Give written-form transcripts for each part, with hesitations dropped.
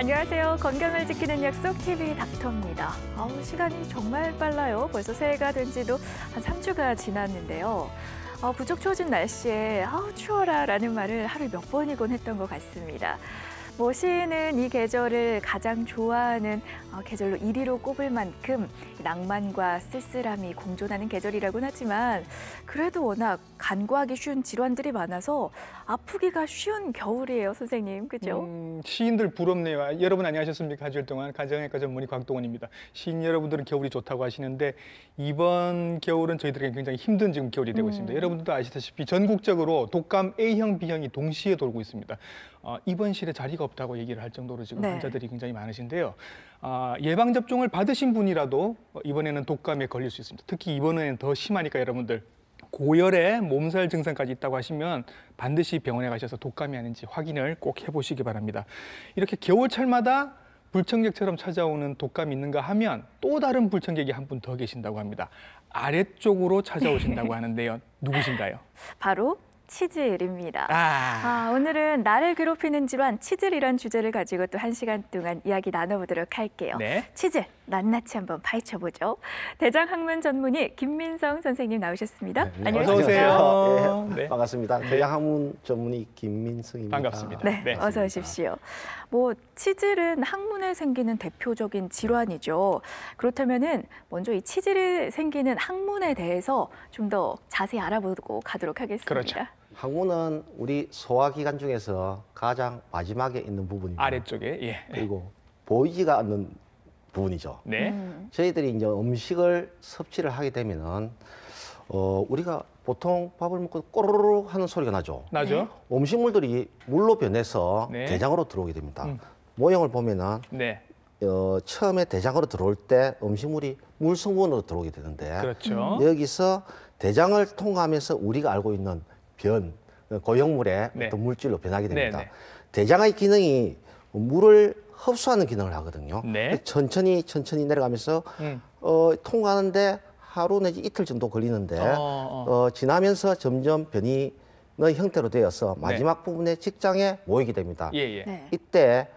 안녕하세요. 건강을 지키는 약속 TV 닥터입니다. 시간이 정말 빨라요. 벌써 새해가 된 지도 한 3주가 지났는데요. 부쩍 추워진 날씨에 추워라 라는 말을 하루에 몇 번이곤 했던 것 같습니다. 시인은 이 계절을 가장 좋아하는 계절로 1위로 꼽을 만큼 낭만과 쓸쓸함이 공존하는 계절이라고는 하지만 그래도 워낙 간과하기 쉬운 질환들이 많아서 아프기가 쉬운 겨울이에요, 선생님. 그죠? 시인들 부럽네요. 여러분 안녕하셨습니까? 한 주일 동안 가정의학과 전문의 곽동원입니다. 시인 여러분들은 겨울이 좋다고 하시는데 이번 겨울은 저희들에게 굉장히 힘든 지금 겨울이 되고 있습니다. 여러분들도 아시다시피 전국적으로 독감 A형, B형이 동시에 돌고 있습니다. 입원실에 자리가 없다고 얘기를 할 정도로 지금 환자들이 굉장히 많으신데요. 예방접종을 받으신 분이라도 이번에는 독감에 걸릴 수 있습니다. 특히 이번에는 더 심하니까 여러분들 고열에 몸살 증상까지 있다고 하시면 반드시 병원에 가셔서 독감이 아닌지 확인을 꼭 해보시기 바랍니다. 이렇게 겨울철마다 불청객처럼 찾아오는 독감이 있는가 하면 또 다른 불청객이 한 분 더 계신다고 합니다. 아래쪽으로 찾아오신다고 하는데요. 누구신가요? 바로 치질입니다. 오늘은 나를 괴롭히는 질환, 치질이란 주제를 가지고 또 1시간 동안 이야기 나눠보도록 할게요. 네. 치질, 낱낱이 한번 파헤쳐보죠. 대장학문 전문의 김민성 선생님 나오셨습니다. 네, 안녕하세요. 어서 오세요. 네, 반갑습니다. 대장학문 전문의 김민성입니다. 반갑습니다. 네, 어서 오십시오. 치질은 항문에 생기는 대표적인 질환이죠. 그렇다면은 먼저 이 치질이 생기는 항문에 대해서 좀 더 자세히 알아보고 가도록 하겠습니다. 그렇죠. 항문은 우리 소화기관 중에서 가장 마지막에 있는 부분입니다. 아래쪽에, 예. 그리고 보이지가 않는 부분이죠. 네. 저희들이 이제 음식을 섭취를 하게 되면은 우리가 보통 밥을 먹고 꼬르르 하는 소리가 나죠. 나죠? 음식물들이 물로 변해서 네. 대장으로 들어오게 됩니다. 모형을 보면은 네. 처음에 대장으로 들어올 때 음식물이 물 성분으로 들어오게 되는데 그렇죠. 여기서 대장을 통과하면서 우리가 알고 있는 변, 고형물의 네. 어떤 물질로 변하게 됩니다. 네, 네. 대장의 기능이 물을 흡수하는 기능을 하거든요. 네. 천천히 내려가면서 통과하는데 하루 내지 이틀 정도 걸리는데 지나면서 점점 변이의 형태로 되어서 마지막 부분의 직장에 모이게 됩니다. 예. 네. 이때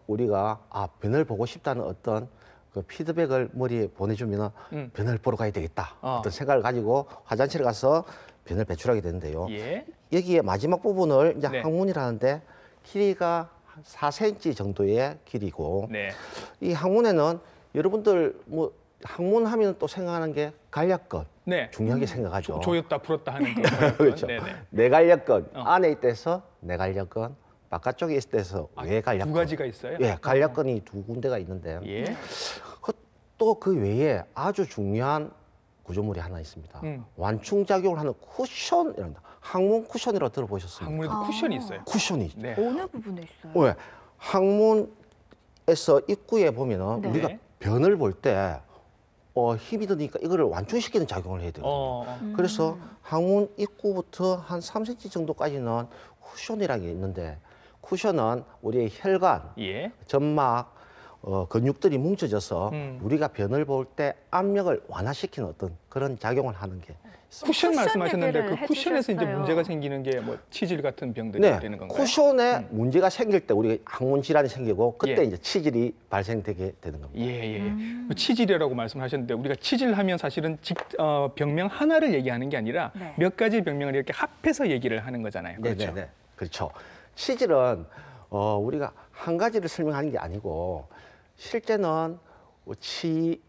우리가 변을 보고 싶다는 어떤 그 피드백을 머리에 보내주면 변을 보러 가야 되겠다 어떤 생각을 가지고 화장실에 가서 변을 배출하게 되는데요. 예. 여기에 마지막 부분을 이제 네. 항문이라는데 길이가 4cm 정도의 길이고 네. 이 항문에는 여러분들 항문 하면 또 생각하는 게 간략근 네. 중요하게 생각하죠. 조였다 풀었다 하는 거. 그렇죠. 네네. 내간략근 안에 있대서 내간략근 바깥쪽에 있을 때서 외간략근 두 가지가 있어요? 예, 간략근이 두 군데가 있는데 예. 또 그 외에 아주 중요한 구조물이 하나 있습니다. 완충작용을 하는 쿠션이랍니다. 항문 쿠션이라고 들어보셨습니까? 항문에도 쿠션이 있어요. 쿠션이 네. 어느 부분에 있어요? 왜? 항문에서 입구에 보면은 네. 우리가 변을 볼 때 힘이 드니까 이거를 완충시키는 작용을 해야 되거든요. 그래서 항문 입구부터 한 3cm 정도까지는 쿠션이라는 게 있는데 쿠션은 우리의 혈관, 예. 점막, 근육들이 뭉쳐져서 우리가 변을 볼 때 압력을 완화시키는 어떤 그런 작용을 하는 게 있습니다. 쿠션 말씀하셨는데 얘기를 그 쿠션에서 이제 해주셨어요. 문제가 생기는 게 치질 같은 병들이 네, 되는 건가요? 쿠션에 문제가 생길 때 우리가 항문 질환이 생기고 그때 예. 이제 치질이 발생되게 되는 겁니다. 예. 치질이라고 말씀하셨는데 우리가 치질하면 사실은 병명 하나를 얘기하는 게 아니라 네. 몇 가지 병명을 이렇게 합해서 얘기를 하는 거잖아요. 그렇죠? 네, 그렇죠. 치질은 우리가 한 가지를 설명하는 게 아니고 실제는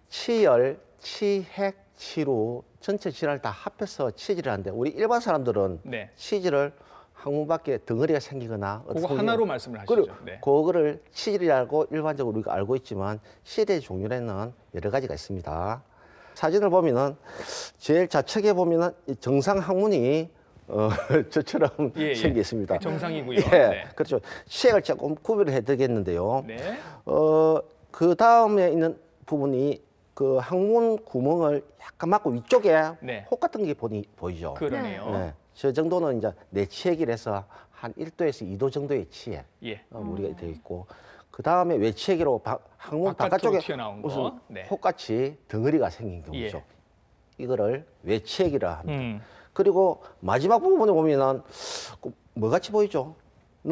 치열, 치핵, 치루 전체 질환을 다 합해서 치질을 하는데 우리 일반 사람들은 네. 치질을 항문 밖에 덩어리가 생기거나 그거 하나로 말씀을 하시죠. 그리고 네. 그거를 치질이라고 일반적으로 우리가 알고 있지만 치질의 종류에는 여러 가지가 있습니다. 사진을 보면은 제일 좌측에 보면은 이 정상 항문이 저처럼 생겨 있습니다. 정상이고요. 예, 네. 그렇죠. 치액을 조금 구별을 해드리겠는데요. 네. 그 다음에 있는 부분이 그 항문 구멍을 약간 막고 위쪽에 네. 혹 같은 게 보이죠. 그러네요. 네. 저 정도는 이제 내치액이라서 한 1도에서 2도 정도의 치액 예. 우리가 되어 있고 그 다음에 외치액으로 항문 바깥쪽에 튀어나온 거. 무슨 네. 혹같이 덩어리가 생긴 경우죠. 이거를 외치액이라 합니다. 음. 그리고 마지막 부분에 보면은 뭐 같이 보이죠?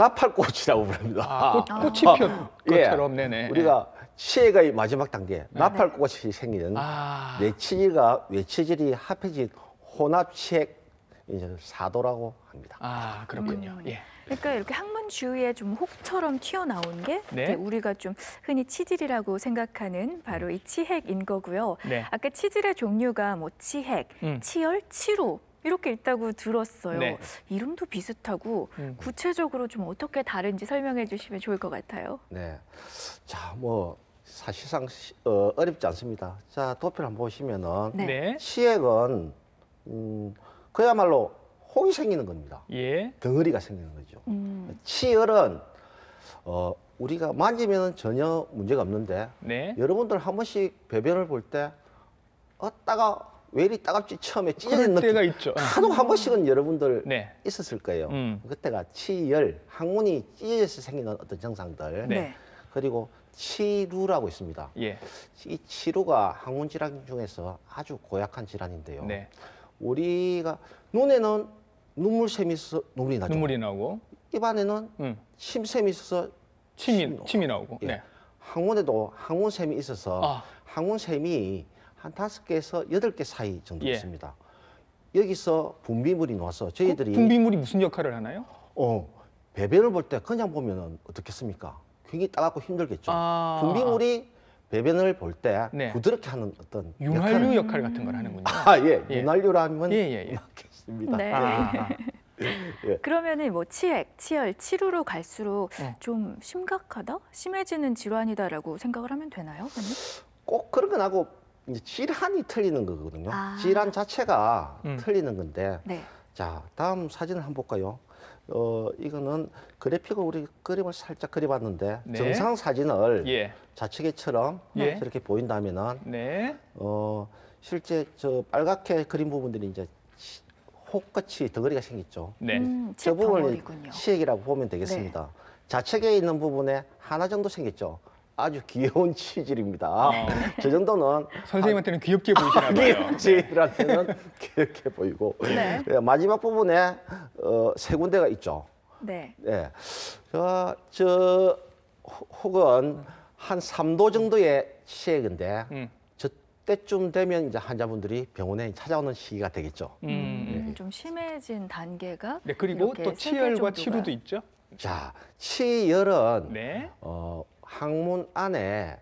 나팔꽃이라고 부릅니다. 꽃이 핀 예. 것처럼 네네. 우리가 치해가 마지막 단계 나팔꽃이 생기는 아. 뇌치질과 외치질이 합해진 혼합치핵 이제 사도라고 합니다. 아, 그렇군요. 예. 그러니까 이렇게 항문 주위에 좀 혹처럼 튀어나온 게 네. 이제 우리가 좀 흔히 치질이라고 생각하는 바로 이 치핵인 거고요. 네. 아까 치질의 종류가 뭐 치핵, 치열, 치루 이렇게 있다고 들었어요. 네. 이름도 비슷하고 구체적으로 좀 어떻게 다른지 설명해 주시면 좋을 것 같아요. 네. 자, 뭐 사실상 어렵지 않습니다. 자, 도표를 한번 보시면은 네. 네. 치핵은 그야말로 혹이 생기는 겁니다. 예. 덩어리가 생기는 거죠. 치열은 우리가 만지면 전혀 문제가 없는데 네. 여러분들 한 번씩 배변을 볼 때 왜 이리 따갑지 처음에 그럴 찢어진 때가 느낌 있죠. 하도 한 번씩은 여러분들 네. 있었을 거예요. 음. 그때가 치열, 항문이 찢어져서 생기는 어떤 증상들 네. 그리고 치루라고 있습니다. 예. 이 치루가 항문 질환 중에서 아주 고약한 질환인데요. 네. 우리가 눈에는 눈물샘이 있어서 눈물이 나죠. 눈물이 나오고 입안에는 침샘이 있어서 침이 나오고. 예. 네. 항문에도 항문샘이 있어서 아. 항문샘이 한 5개에서 8개 사이 정도 예. 있습니다. 여기서 분비물이 나와서 저희들이 분비물이 무슨 역할을 하나요? 배변을 볼 때 그냥 보면은 어떻겠습니까? 굉장히 따갑고 힘들겠죠. 아. 분비물이 배변을 볼 때 네. 부드럽게 하는 어떤 윤활유 역할 같은 걸 하는군요. 예. 윤활유라면 예. 맞겠습니다. 네. 아. 예. 그러면은 뭐 치핵, 치열, 치루로 갈수록 좀 심각하다, 심해지는 질환이다라고 생각을 하면 되나요? 꼭 그런 건 하고 이제 질환이 틀리는 거거든요. 아. 질환 자체가 틀리는 건데. 네. 자, 다음 사진을 한번 볼까요? 이거는 그래픽을 우리 그림을 살짝 그려봤는데 네. 정상 사진을 예. 좌측에처럼 예. 저렇게 보인다면은 네. 실제 저 빨갛게 그린 부분들이 이제 혹같이 덩어리가 생겼죠. 네. 저 부분을 덩어리군요. 치핵이라고 보면 되겠습니다. 좌측에 있는 부분에 하나 정도 생겼죠. 아주 귀여운 치질입니다. 저 정도는 선생님한테는 귀엽게 보이시나 봐요. 치질한테는 귀엽게 보이고 네. 마지막 부분에 세 군데가 있죠. 네. 네. 혹은 한 3도 정도의 치핵인데 저때쯤 되면 이제 환자분들이 병원에 찾아오는 시기가 되겠죠. 좀 심해진 단계가 네, 그리고 이렇게 또 세개 치열과 정도가- 치루도 있죠. 자, 치열은 네. 항문 안에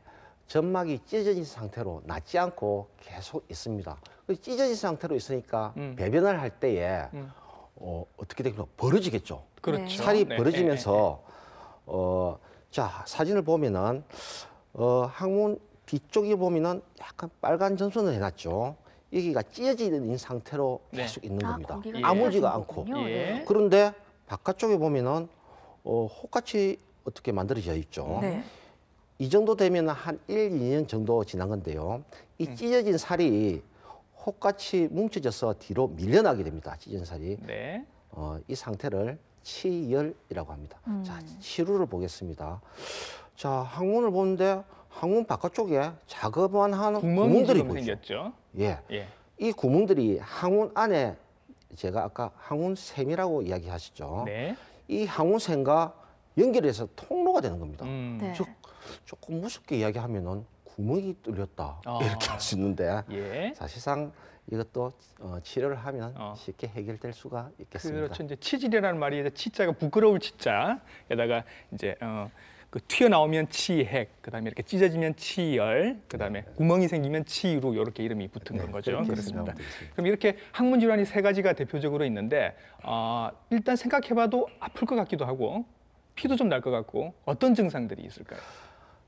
점막이 찢어진 상태로 낫지 않고 계속 있습니다. 찢어진 상태로 있으니까 배변을 할 때에 어떻게 되겠죠? 벌어지겠죠. 그렇죠. 네. 살이 네. 벌어지면서 자, 사진을 보면은 항문 뒤쪽에 보면은 약간 빨간 전선을 해놨죠. 여기가 찢어진 상태로 네. 계속 있는 겁니다. 거기가 아물지가 찢어진 않고. 거군요. 예. 네. 그런데 바깥쪽에 보면은 혹같이 어떻게 만들어져 있죠. 네. 이 정도 되면 한 1, 2년 정도 지난 건데요. 이 찢어진 살이 혹같이 뭉쳐져서 뒤로 밀려나게 됩니다. 찢어진 살이. 네. 이 상태를 치열이라고 합니다. 자, 치루를 보겠습니다. 자, 항문을 보는데 항문 바깥쪽에 자그마한 구멍이 구멍들이 지금 보이죠. 생겼죠. 예. 예. 이 구멍들이 항문 안에 제가 아까 항문샘이라고 이야기하셨죠. 네. 이 항문샘과 연결해서 통로가 되는 겁니다. 네. 조금 무섭게 이야기하면은 구멍이 뚫렸다 이렇게 할 수 있는데 예. 사실상 이것도 치료를 하면 쉽게 해결될 수가 있겠습니다. 그렇죠. 이제 치질이라는 말이 이제 치자가 부끄러울 치자에다가 이제 그 튀어나오면 치핵, 그다음에 이렇게 찢어지면 치열, 그다음에 구멍이 생기면 치루 이렇게 이름이 붙은 건 거죠. 그렇게 그렇습니다. 생각하면 되겠습니다. 그럼 이렇게 항문 질환이 세 가지가 대표적으로 있는데 일단 생각해봐도 아플 것 같기도 하고 피도 좀 날 것 같고 어떤 증상들이 있을까요?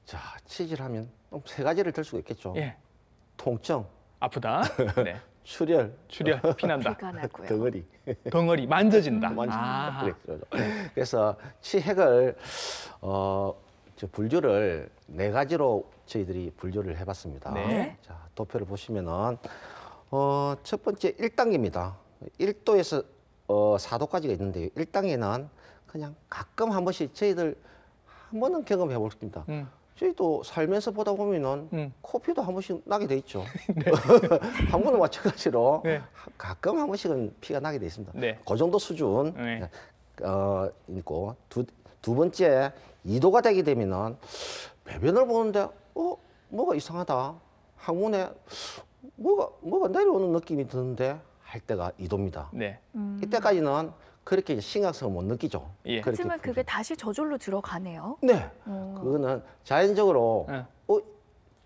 자, 치질하면 세 가지를 들 수가 있겠죠. 예, 통증, 아프다. 네, 출혈, 출혈, 피난다. 피가 나고요. 덩어리. 덩어리 만져진다. 그래서 치핵을 저 분류를 네 가지로 저희들이 분류를 해봤습니다. 네. 자, 도표를 보시면은 첫 번째 1단계입니다. 1도에서 4도까지가 있는데요. 1단계는 그냥 가끔 한 번씩 저희들 한 번은 경험해 볼 겁니다. 저희도 살면서 보다 보면은 코피도 한 번씩 나게 돼 있죠. 네. 한 번은 마찬가지로 네. 가끔 한 번씩은 피가 나게 돼 있습니다. 네. 그 정도 수준. 네. 있고 두 번째 2도가 되게 되면은 배변을 보는데 뭐가 이상하다. 항문에 뭐가 내려오는 느낌이 드는데 할 때가 2도입니다. 네. 이때까지는 그렇게 심각성을 못 느끼죠. 예. 그렇게 하지만 그게 보죠. 다시 저절로 들어가네요. 네. 어. 그거는 자연적으로 네.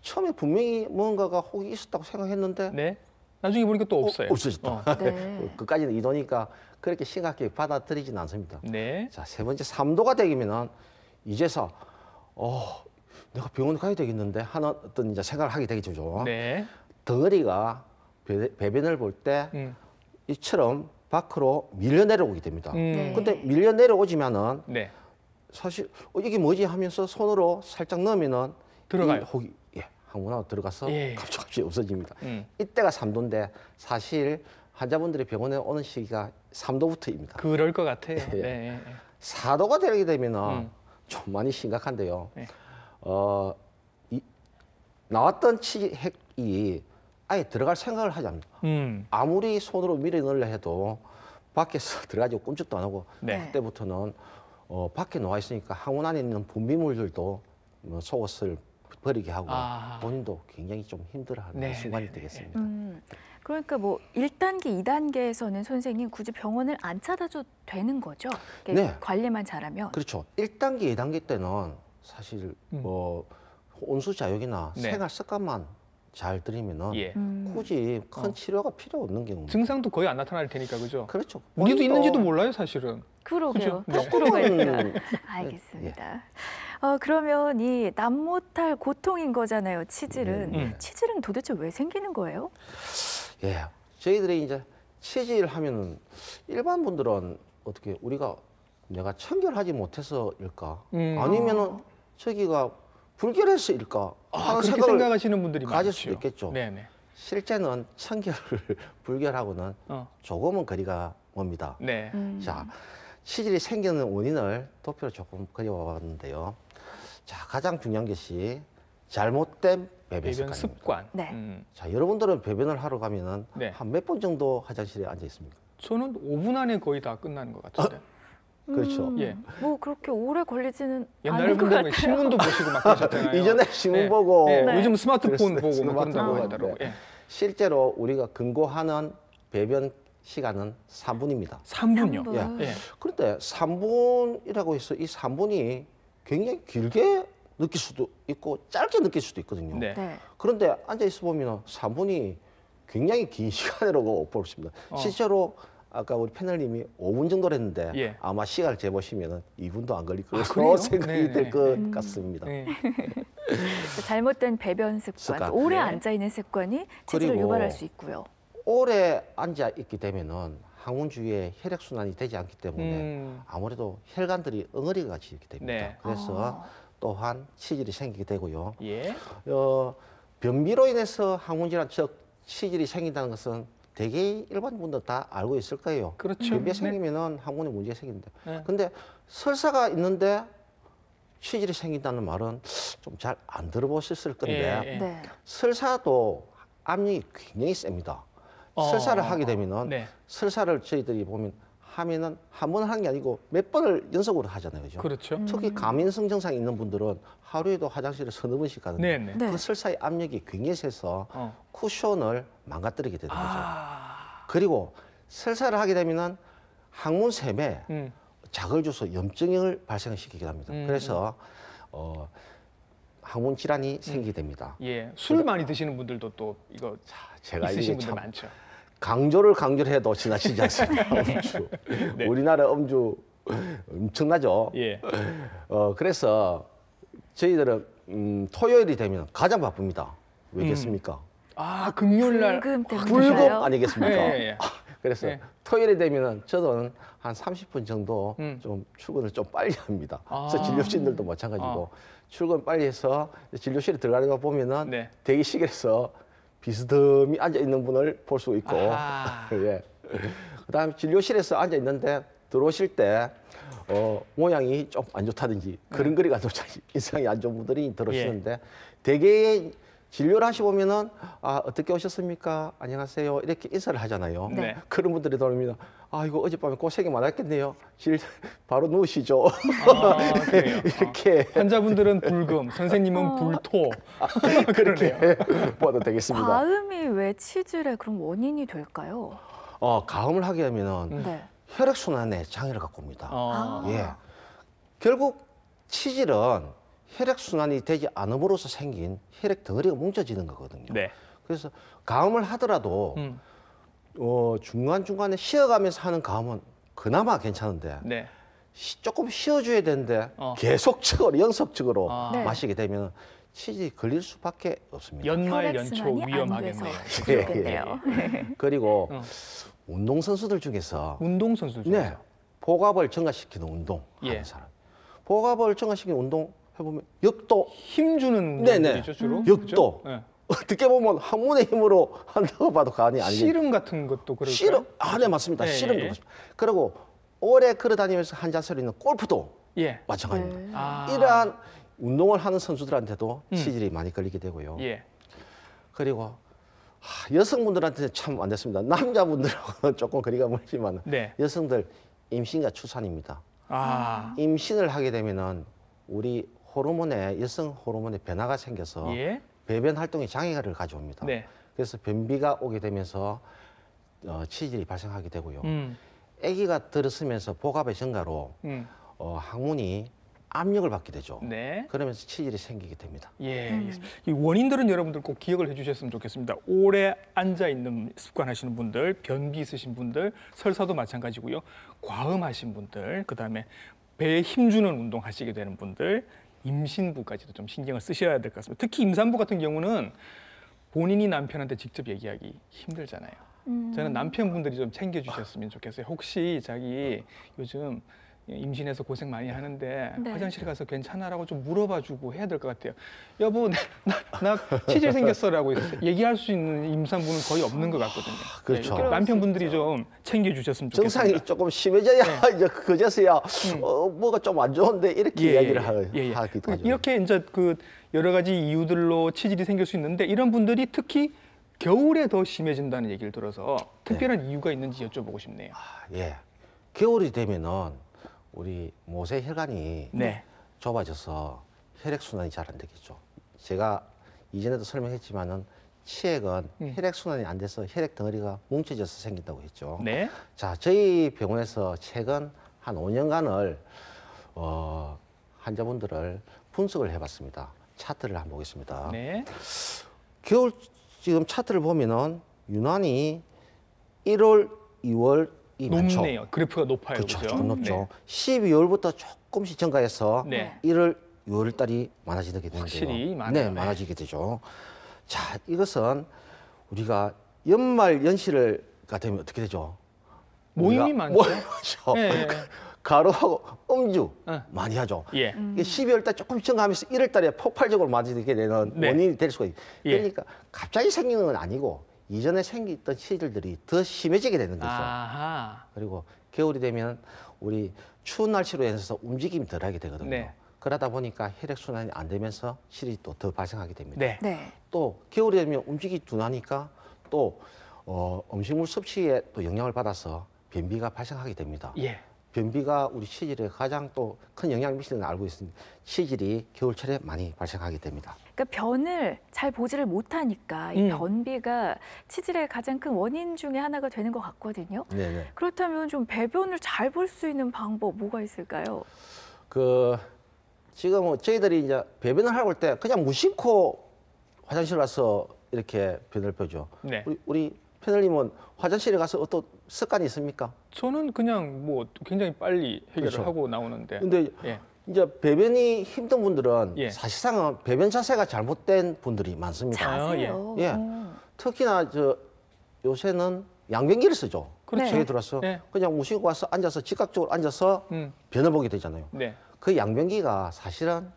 처음에 분명히 뭔가가 혹이 있었다고 생각했는데 네. 나중에 보니까 또 없어요. 없어졌다. 네. 그까지는 2도니까 그렇게 심각하게 받아들이지는 않습니다. 네. 자, 세 번째 3도가 되면은 이제서 내가 병원 가야 되겠는데 하는 어떤 이제 생각을 하게 되겠죠. 네. 덩어리가 배변을 볼 때 음. 이처럼 밖으로 밀려 내려오게 됩니다. 네. 근데 밀려 내려오지만은 네. 사실 이게 뭐지 하면서 손으로 살짝 넣으면은 들어가요. 이 혹이 항문하고 들어가서 예. 갑자기 없어집니다. 음. 이때가 3도인데 사실 환자분들이 병원에 오는 시기가 3도부터입니다. 그럴 것 같아요. 예. 네. 4도가 되게 되면은 음. 좀 많이 심각한데요. 네. 나왔던 핵이 아예 들어갈 생각을 하지 않습니다. 아무리 손으로 밀어 넣으려 해도 밖에서 들어가지고 꼼짝도 안 하고 네. 그때부터는 밖에 나와 있으니까 항문 안에 있는 분비물들도 속옷을 버리게 하고 아. 본인도 굉장히 좀 힘들어하는 네, 순간이 네, 네. 되겠습니다. 그러니까 뭐 1단계, 2단계에서는 선생님 굳이 병원을 안 찾아줘도 되는 거죠? 이렇게 네. 관리만 잘하면. 그렇죠. 1단계, 2단계 때는 사실 온수자욕이나 네. 생활 습관만 잘 들이면은 예. 굳이 큰 치료가 필요 없는 경우입니다. 증상도 거의 안 나타날 테니까 그죠? 그렇죠. 우리도 본인도 있는지도 몰라요, 사실은. 그러게요. 그죠? 네. 다시 들어가니까. 음, 알겠습니다. 그러면 이 남 못할 고통인 거잖아요, 치질은. 치질은 도대체 왜 생기는 거예요? 예, 저희들이 이제 치질 하면은 일반 분들은 어떻게 우리가 내가 청결하지 못해서일까? 아니면은 저기가 불결해서일까? 하는 그렇게 생각을 생각하시는 분들이 가질 많죠. 수도 있겠죠. 네네. 실제는 청결을 불결하고는 조금은 거리가 멉니다. 네. 자, 치질이 생기는 원인을 도표로 조금 그려봤는데요. 자, 가장 중요한 것이 잘못된 배변 배변 습관입니다. 습관. 네. 자, 여러분들은 배변을 하러 가면은 네. 한 몇 번 정도 화장실에 앉아 있습니까? 저는 5분 안에 거의 다 끝나는 것 같은데. 그렇죠. 예. 뭐 그렇게 오래 걸리지는 옛날에 않을 것 분들은 같아요. 신문도 보시고 막 그러셨잖아요. 이전에 신문 네. 보고 예. 네. 요즘 스마트폰 그랬어요. 보고 막 그런다고 스마트폰 하더라고요. 네. 예. 실제로 우리가 권고하는 배변 시간은 3분입니다. 3분요. 3분. 예. 그런데 3분이라고 해서 이 3분이 굉장히 길게 느낄 수도 있고 짧게 느낄 수도 있거든요. 네. 네. 그런데 앉아 있어 보면 3분이 굉장히 긴 시간이라고 볼 수 있습니다. 실제로 아까 우리 패널님이 5분 정도 했는데 예. 아마 시간을 재보시면 2분도 안 걸릴 것으로 그래요? 생각이 네네. 될 것 같습니다. 네. 잘못된 배변 습관, 습관. 오래 네. 앉아 있는 습관이 치질을 그리고 유발할 수 있고요. 오래 앉아 있게 되면은 항문 주위에 혈액 순환이 되지 않기 때문에 음. 아무래도 혈관들이 엉어리가 같이 이렇게 됩니다. 네. 그래서 또한 치질이 생기게 되고요. 예. 변비로 인해서 항문 질환, 즉 치질이 생긴다는 것은 대개 일반 분들 다 알고 있을 거예요. 그렇죠. 변비가 네. 생기면은 항문에 문제가 생긴다. 네. 근데 설사가 있는데 치질이 생긴다는 말은 좀 잘 안 들어보셨을 건데 예. 네. 설사도 압력이 굉장히 셉니다. 설사를 하게 되면은 네. 설사를 저희들이 하면은 한 번 하는 게 아니고 몇 번을 연속으로 하잖아요. 그죠? 그렇죠. 특히 가민성 증상이 있는 분들은 하루에도 화장실에 서너 번씩 가는데 네네. 네. 그 설사의 압력이 굉장히 세서 쿠션을 망가뜨리게 되는 거죠. 아. 그리고 설사를 하게 되면은 항문샘에 작을 줘서 염증을 발생시키게 합니다. 그래서 항문 질환이 생기게 됩니다. 예. 술 많이 드시는 분들도 또 이거 제가 있으신 이게 분들 참 많죠. 강조를 해도 지나치지 않습니다. 음주. 네. 우리나라 음주 엄청나죠. 예. 그래서 저희들은 토요일이 되면 가장 바쁩니다. 왜겠습니까? 아, 금요일 날 불금 불금 때문인가요? 아니겠습니까? 예, 예. 그래서 예. 토요일이 되면은 저는 한 30분 정도 음. 좀 출근을 좀 빨리 합니다. 그래서 아. 진료진들도 마찬가지고 출근 빨리 해서 진료실에 들어가려다 보면은 네. 대기실에서 비스듬히 앉아 있는 분을 볼 수 있고, 아하. 예. 그다음에 진료실에서 앉아 있는데 들어오실 때 모양이 좀 안 좋다든지 그런 거리가 좀 인상이 안 좋은 분들이 들어오시는데 대개 진료를 하시고 보면은 어떻게 오셨습니까? 안녕하세요. 이렇게 인사를 하잖아요. 네. 그런 분들이 들어오면 이거 어젯밤에 고생이 많았겠네요. 바로 누우시죠. 그래요. 이렇게 환자분들은 불금, 선생님은 불토. 그렇게 봐도 되겠습니다. 과음이 왜 치질의 그런 원인이 될까요? 가음을 하게 되면은 네. 혈액순환에 장애를 갖고 옵니다. 아. 예. 결국 치질은 혈액순환이 되지 않음으로써 생긴 혈액 덩어리가 뭉쳐지는 거거든요. 네. 그래서 가음을 하더라도 중간중간에 쉬어가면서 하는 가음은 그나마 괜찮은데 네. 조금 쉬어줘야 되는데 어. 계속적으로 연속적으로 네. 마시게 되면 치질이 걸릴 수밖에 없습니다. 연말연초 혈액순환이 안 위험하겠네요. 돼서 예, 그렇겠네요. 그리고 어. 운동선수들 중에서 운동선수 중에서. 네, 복압을 증가시키는 운동 하는 예. 사람. 복압을 증가시키는 운동 해보면 역도, 힘주는 네네. 운동들이죠 주로. 역도. 그죠? 네. 어떻게 보면 항문의 힘으로 한다고 봐도 과언이 아니죠. 씨름 같은 것도 그럴까요? 씨름, 네 맞습니다. 예, 씨름도 예. 그렇습니다. 그리고 오래 걸어다니면서 한자세로 있는 골프도 예. 마찬가지입니다. 네. 아. 이러한 운동을 하는 선수들한테도 치질이 많이 걸리게 되고요. 예. 그리고 여성분들한테는 참 안 됐습니다. 남자분들하고는 조금 거리가 멀지만 네. 여성들 임신과 출산입니다. 아. 임신을 하게 되면은 우리 호르몬에 여성 호르몬에 변화가 생겨서 예. 배변 활동에 장애를 가져옵니다. 네. 그래서 변비가 오게 되면서 치질이 발생하게 되고요. 음. 아기가 들었으면서 복압의 증가로 항문이 압력을 받게 되죠. 네. 그러면서 치질이 생기게 됩니다. 예. 이 원인들은 여러분들 꼭 기억을 해주셨으면 좋겠습니다. 오래 앉아 있는 습관 하시는 분들, 변비 있으신 분들, 설사도 마찬가지고요. 과음하신 분들, 그다음에 배에 힘주는 운동 하시게 되는 분들, 임신부까지도 좀 신경을 쓰셔야 될 것 같습니다. 특히 임산부 같은 경우는 본인이 남편한테 직접 얘기하기 힘들잖아요. 저는 남편분들이 좀 챙겨주셨으면 좋겠어요. 혹시 자기 요즘 임신해서 고생 많이 하는데 네. 화장실 가서 괜찮아라고 좀 물어봐주고 해야 될 것 같아요. 여보, 나 치질 생겼어라고 얘기할 수 있는 임산부는 거의 없는 것 같거든요. 그렇죠. 네, 남편분들이 좀 챙겨주셨으면 좋겠습니다. 증상이 조금 심해져야 이제 그제서야 뭐가 좀 안 좋은데 이렇게 이야기를 하기도 하죠. 이렇게 이제 그 여러 가지 이유들로 치질이 생길 수 있는데 이런 분들이 특히 겨울에 더 심해진다는 얘기를 들어서 특별한 이유가 있는지 여쭤보고 싶네요. 예. 겨울이 되면은 우리 모세 혈관이 네. 좁아져서 혈액 순환이 잘 안 되겠죠. 제가 이전에도 설명했지만은 치액은 혈액 순환이 안 돼서 혈액 덩어리가 뭉쳐져서 생긴다고 했죠. 네. 자, 저희 병원에서 최근 한 5년간을 환자분들을 분석을 해봤습니다. 차트를 한번 보겠습니다. 네. 겨울 지금 차트를 보면은 유난히 1월, 2월이 많죠. 높네요. 그래프가 높아요. 그렇죠. 그죠? 조금 높죠. 12월부터 조금씩 증가해서 네. 1월, 2월 달이 많아지게 되는데요. 확실히 많아요. 네, 많아지게 되죠. 자, 이것은 우리가 연말 연시가 되면 어떻게 되죠? 모임이 우리가 많죠. 모임하죠. 네. 가루하고 음주 네. 많이 하죠. 예. 이게 12월 달 조금 증가하면서 1월 달에 폭발적으로 많아지게 되는 네. 원인이 될 수가 있어요. 예. 그러니까 갑자기 생기는 건 아니고 이전에 생겼던 치질들이 더 심해지게 되는 거죠. 아하. 그리고 겨울이 되면 우리 추운 날씨로 인해서 움직임이 덜하게 되거든요. 네. 그러다 보니까 혈액 순환이 안 되면서 치질이 또 더 발생하게 됩니다. 네. 네. 또 겨울이 되면 움직임이 둔하니까 또 음식물 섭취에 또 영향을 받아서 변비가 발생하게 됩니다. 예. 변비가 우리 치질에 가장 또 큰 영향을 미치는 걸 알고 있습니다. 치질이 겨울철에 많이 발생하게 됩니다. 그러니까 변을 잘 보지를 못하니까 이 변비가 치질의 가장 큰 원인 중에 하나가 되는 것 같거든요. 네네. 그렇다면 좀 배변을 잘 볼 수 있는 방법 뭐가 있을까요? 지금 저희들이 이제 배변을 하고 올 때 그냥 무심코 화장실 가서 이렇게 변을 펴죠. 네. 우리 패널님은 화장실에 가서 어떤 습관이 있습니까? 저는 그냥 뭐 굉장히 빨리 해결을 그렇죠. 하고 나오는데. 근데 예. 이제 배변이 힘든 분들은 예. 사실상은 배변 자세가 잘못된 분들이 많습니다. 자세요. 예. 특히나 요새는 양변기를 쓰죠. 그렇죠. 저희 들어서 네. 그냥 무심코 와서 앉아서 직각적으로 앉아서 변을 보게 되잖아요. 네. 그 양변기가 사실은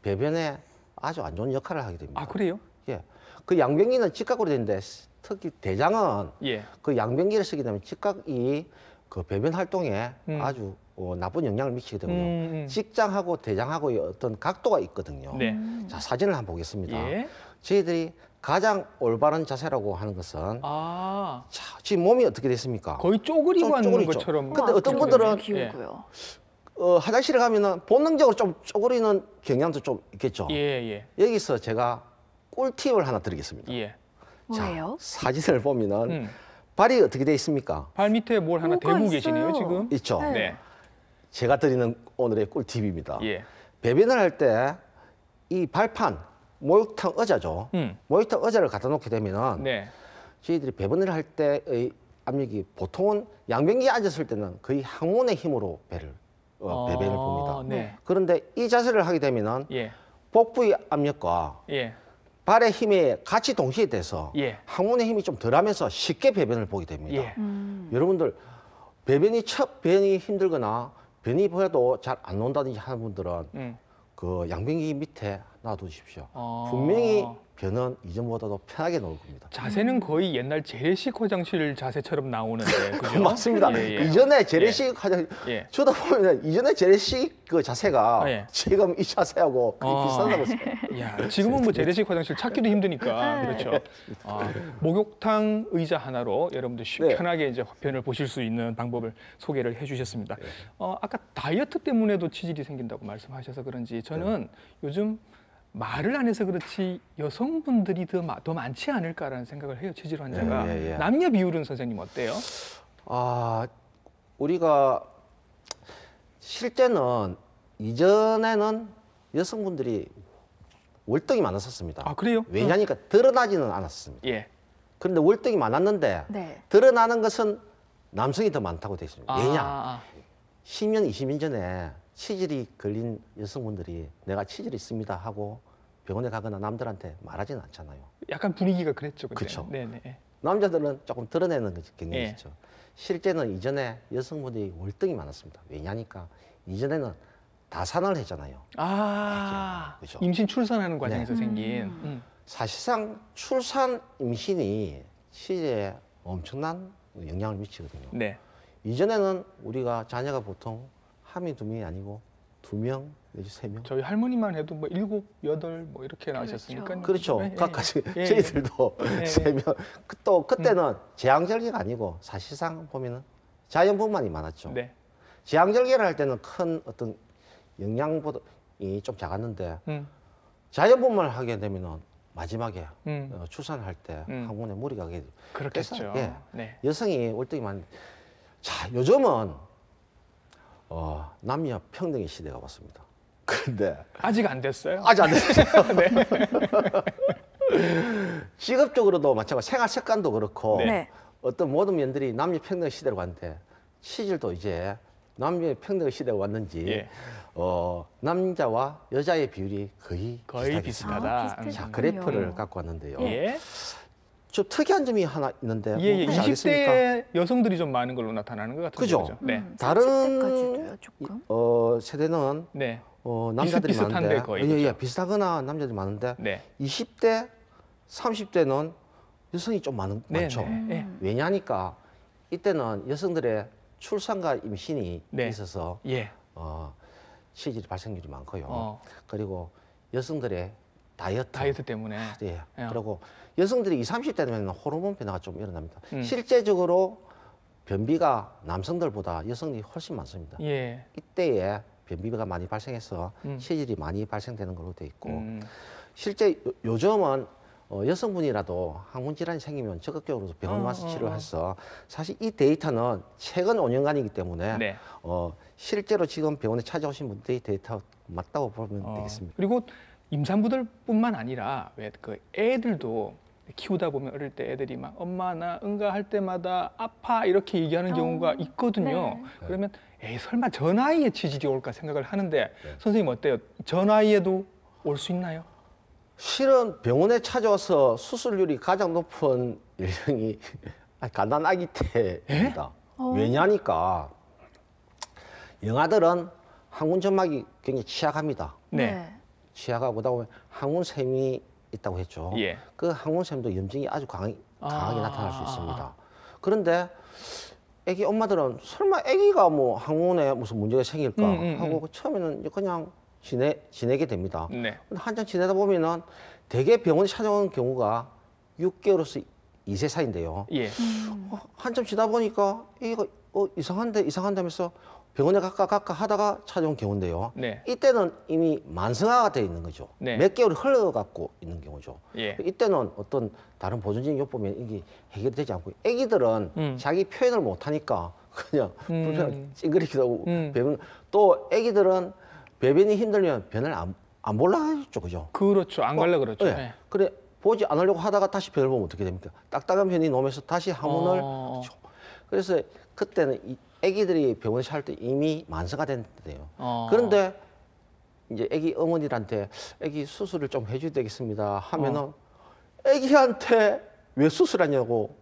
배변에 아주 안 좋은 역할을 하게 됩니다. 아, 그래요? 예. 그 양변기는 직각으로 되는데 특히 대장은 예. 그 양변기를 쓰게 되면 직각이 그 배변 활동에 아주 나쁜 영향을 미치게 되고요. 직장하고 대장하고의 어떤 각도가 있거든요. 네. 자, 사진을 한번 보겠습니다. 예. 저희들이 가장 올바른 자세라고 하는 것은 아, 자, 지금 몸이 어떻게 됐습니까? 거의 쪼그리고 앉는 쪼그리죠. 것처럼. 근데 어떤 좀 분들은 기울고요. 화장실에 가면은 본능적으로 좀 쪼그리는 경향도 좀 있겠죠. 예. 여기서 제가 꿀팁을 하나 드리겠습니다. 예. 뭐예요? 사진을 보면은 음. 발이 어떻게 돼 있습니까? 발 밑에 뭘 하나 뭐가 대고 있어요? 계시네요, 지금. 있죠. 네. 네. 제가 드리는 오늘의 꿀팁입니다. 예. 배변을 할 때 이 발판, 목욕탕 의자죠. 목욕탕 의자를 갖다 놓게 되면은 네. 저희들이 배변을 할 때의 압력이 보통은 양변기에 앉았을 때는 거의 항문의 힘으로 배변을 봅니다. 네. 그런데 이 자세를 하게 되면은 예. 복부의 압력과 예. 발의 힘이 같이 동시에 돼서 예. 항문의 힘이 좀 덜하면서 쉽게 배변을 보게 됩니다. 예. 여러분들 첫 배변이 힘들거나 변이 보여도 잘 안 나온다든지 하는 분들은 그 양변기 밑에 놔두십시오. 분명히 변은 이전보다도 편하게 나올 겁니다. 자세는 거의 옛날 재래식 화장실 자세처럼 나오는데, 그죠? 맞습니다. 예. 이전에 재래식 화장 예. 저도 보면 이전에 재래식 그 자세가 예. 지금 이 자세하고 거의 비슷하다고 생각해요. 야, 지금은 뭐 재래식 화장실 찾기도 힘드니까 그렇죠. 목욕탕 의자 하나로 여러분들 네. 편하게 이제 화편을 보실 수 있는 방법을 소개를 해주셨습니다. 아까 다이어트 때문에도 치질이 생긴다고 말씀하셔서 그런지 저는 요즘 말을 안 해서 그렇지 여성분들이 더 많지 않을까라는 생각을 해요. 치질 환자가. 예. 남녀 비율은 선생님 어때요? 우리가 실제는 이전에는 여성분들이 월등히 많았었습니다. 아, 그래요? 왜냐니까 드러나지는 않았습니다. 예. 그런데 월등히 많았는데 네. 드러나는 것은 남성이 더 많다고 되어 있습니다. 왜냐? 아. 10년, 20년 전에 치질이 걸린 여성분들이 내가 치질이 있습니다 하고 병원에 가거나 남들한테 말하지는 않잖아요. 약간 분위기가 그랬죠. 그때. 그쵸. 네네. 남자들은 조금 드러내는 경향이 예. 있죠. 실제는 이전에 여성분들이 월등히 많았습니다. 왜냐니까 이전에는 다산을 했잖아요. 그죠. 임신 출산하는 과정에서 네. 생긴. 사실상 출산 임신이 치질에 엄청난 영향을 미치거든요. 네. 이전에는 우리가 자녀가 보통 한 명, 두 명이 아니고 2명 내지 3명. 저희 할머니만 해도 뭐 7, 8 뭐 이렇게 나오셨으니까. 그렇죠. 네, 각가지 예. 저희들도 예. 3명. 또 그때는 제왕절개가 아니고 사실상 보면은 자연분만이 많았죠. 네. 제왕절개를 할 때는 큰 어떤 영양보다 좀 작았는데 음. 자연분만을 하게 되면은 마지막에 출산할 때 음. 항문에 무리가 가게 돼요. 그렇겠죠. 그래서, 예. 네. 여성이 월등히 많은. 자, 요즘은 남녀 평등의 시대가 왔습니다. 그런데 아직 안 됐어요. 아직 안 됐어요. 직업적으로도 마찬가지, 생활 습관도 그렇고 네. 어떤 모든 면들이 남녀 평등 시대로 왔는데 치질도 이제 남녀 평등 시대가 왔는지 예. 남자와 여자의 비율이 거의 비슷하다. 비슷해졌군요. 자, 그래프를 갖고 왔는데요. 예. 좀 특이한 점이 하나 있는데 예. 혹시 아겠습니까? 20대 여성들이 좀 많은 걸로 나타나는 것 같은데. 그죠? 그죠? 네. 다른 30대까지도요, 조금. 세대는 네. 남자들이 비슷비슷한데 많은데 거의, 예, 그죠? 비슷하거나 남자들이 많은데 네. 20대, 30대는 여성이 좀 많죠. 네. 왜냐하니까 이때는 여성들의 출산과 임신이 네. 있어서 예. 치질 발생률이 많고요. 어. 그리고 여성들의 다이어트 때문에. 예. 예. 그리고 여성들이 20, 30대 되면 호르몬 변화가 좀 일어납니다. 음. 실제적으로 변비가 남성들보다 여성이 훨씬 많습니다. 예. 이때에 변비가 많이 발생해서 치질이 많이 발생되는 걸로 돼 있고 실제 요즘은 여성분이라도 항문 질환이 생기면 적극적으로 병원 와서 치료를 해서 사실 이 데이터는 최근 5년간이기 때문에 네. 실제로 지금 병원에 찾아오신 분들의 데이터 맞다고 보면 되겠습니다. 그리고 임산부들뿐만 아니라 왜 그 애들도 키우다 보면 어릴 때 애들이 막 엄마 나 응가할 때마다 아파 이렇게 얘기하는 경우가 있거든요. 네. 그러면 에이 설마 저 나이에 치질이 올까 생각을 하는데 선생님 어때요? 저 나이에도 올 수 있나요? 실은 병원에 찾아와서 수술률이 가장 높은 연령이 갓난 아기 때입니다. 왜냐니까 영아들은 항문 점막이 굉장히 취약합니다. 네. 취약하고 그다음에 항문샘이 있다고 했죠. 예. 그 항문샘도 염증이 아주 강하게 나타날 수 있습니다. 그런데 애기 엄마들은 설마 애기가 뭐 항문에 무슨 문제가 생길까 하고 처음에는 그냥 지내게 됩니다. 네. 근데 한참 지내다 보면은 대개 병원에 찾아오는 경우가 6개월에서 2세 사이인데요. 예. 한참 지다 보니까 이거 이상한다면서 병원에 갈까 하다가 찾아온 경우인데요. 네. 이때는 이미 만성화가 되어 있는 거죠. 네. 몇 개월이 흘러갖고 있는 경우죠. 예. 이때는 어떤 다른 보존적인 요법면 이게 해결되지 않고 애기들은 자기 표현을 못하니까 그냥 불편하게 찡그리기도 하고 배변 또 애기들은 배변이 힘들면 변을 안 볼라 하죠, 그죠? 그렇죠. 안 갈라 그렇죠. 네. 네. 그래 보지 않으려고 하다가 다시 변을 보면 어떻게 됩니까? 딱딱한 편이 놓으면서 다시 항문을 그렇죠. 그래서 그때는 이 아기들이 병원에 살 때 이미 만성화 된대요. 그런데 이제 아기 어머니한테 아기 수술을 좀 해줘야 되겠습니다 하면은 아기한테 왜 수술하냐고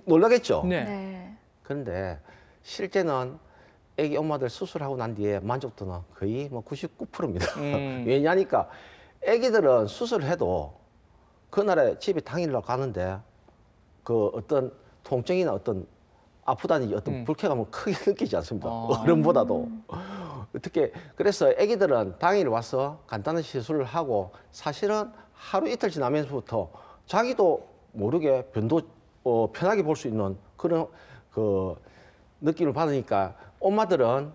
놀라겠죠. 네. 네. 그런데 실제는 아기 엄마들 수술하고 난 뒤에 만족도는 거의 뭐 99%입니다. 왜냐니까 아기들은 수술을 해도 그날에 집에 당일날 가는데 그 어떤 통증이나 어떤 아프다니 어떤 불쾌감을 크게 느끼지 않습니다. 어른보다도. 어떻게 그래서 아기들은 당일 와서 간단한 시술을 하고 사실은 하루 이틀 지나면서부터 자기도 모르게 변도 편하게 볼 수 있는 그런 그 느낌을 받으니까 엄마들은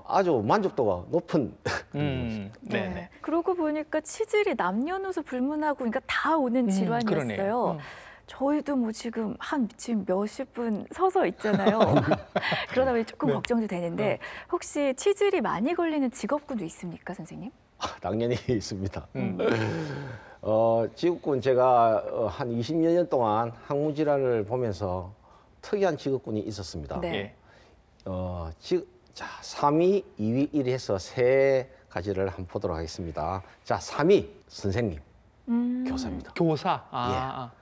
아주 만족도가 높은 네. 그러고 보니까 치질이 남녀노소 불문하고 그러니까 다 오는 질환이었어요. 그러네요. 저희도 뭐 지금 지금 몇십 분 서서 있잖아요. 그러다 보니 조금 걱정도 되는데 혹시 치질이 많이 걸리는 직업군도 있습니까, 선생님? 당연히 있습니다. 직업군 제가 한 20여 년 동안 항문 질환을 보면서 특이한 직업군이 있었습니다. 네. 자, 3위, 2위, 1위 해서 세 가지를 한번 보도록 하겠습니다. 자, 3위 선생님, 교사입니다. 교사.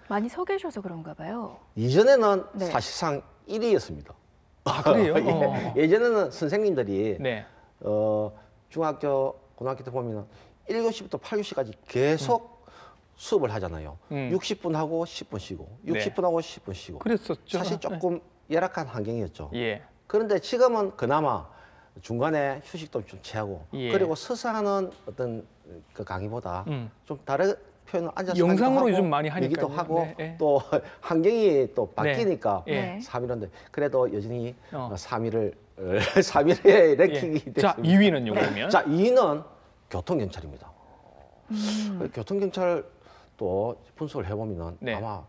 많이 서 계셔서 그런가 봐요. 이전에는 네. 사실상 1위였습니다. 그래요? 예전에는 선생님들이 네. 중학교, 고등학교 때 보면 1교시부터 8교시까지 계속 수업을 하잖아요. 60분 하고 10분 쉬고, 60분 하고 10분 쉬고. 그랬었죠. 사실 조금 열악한 환경이었죠. 예. 그런데 지금은 그나마 중간에 휴식도 좀 취하고 예. 그리고 서서 하는 어떤 그 강의보다 좀 다른 표현을 앉아서 영상으로 하고, 요즘 많이 하니까요. 얘기도 하고 네, 네. 또 환경이 또 바뀌니까 네. 3위인데 그래도 여전히 3위를 3위에 랭킹이 예. 자, 2위는요, 그러면? 자, 2위는 교통경찰입니다. 교통경찰 또 분석을 해보면 네. 아마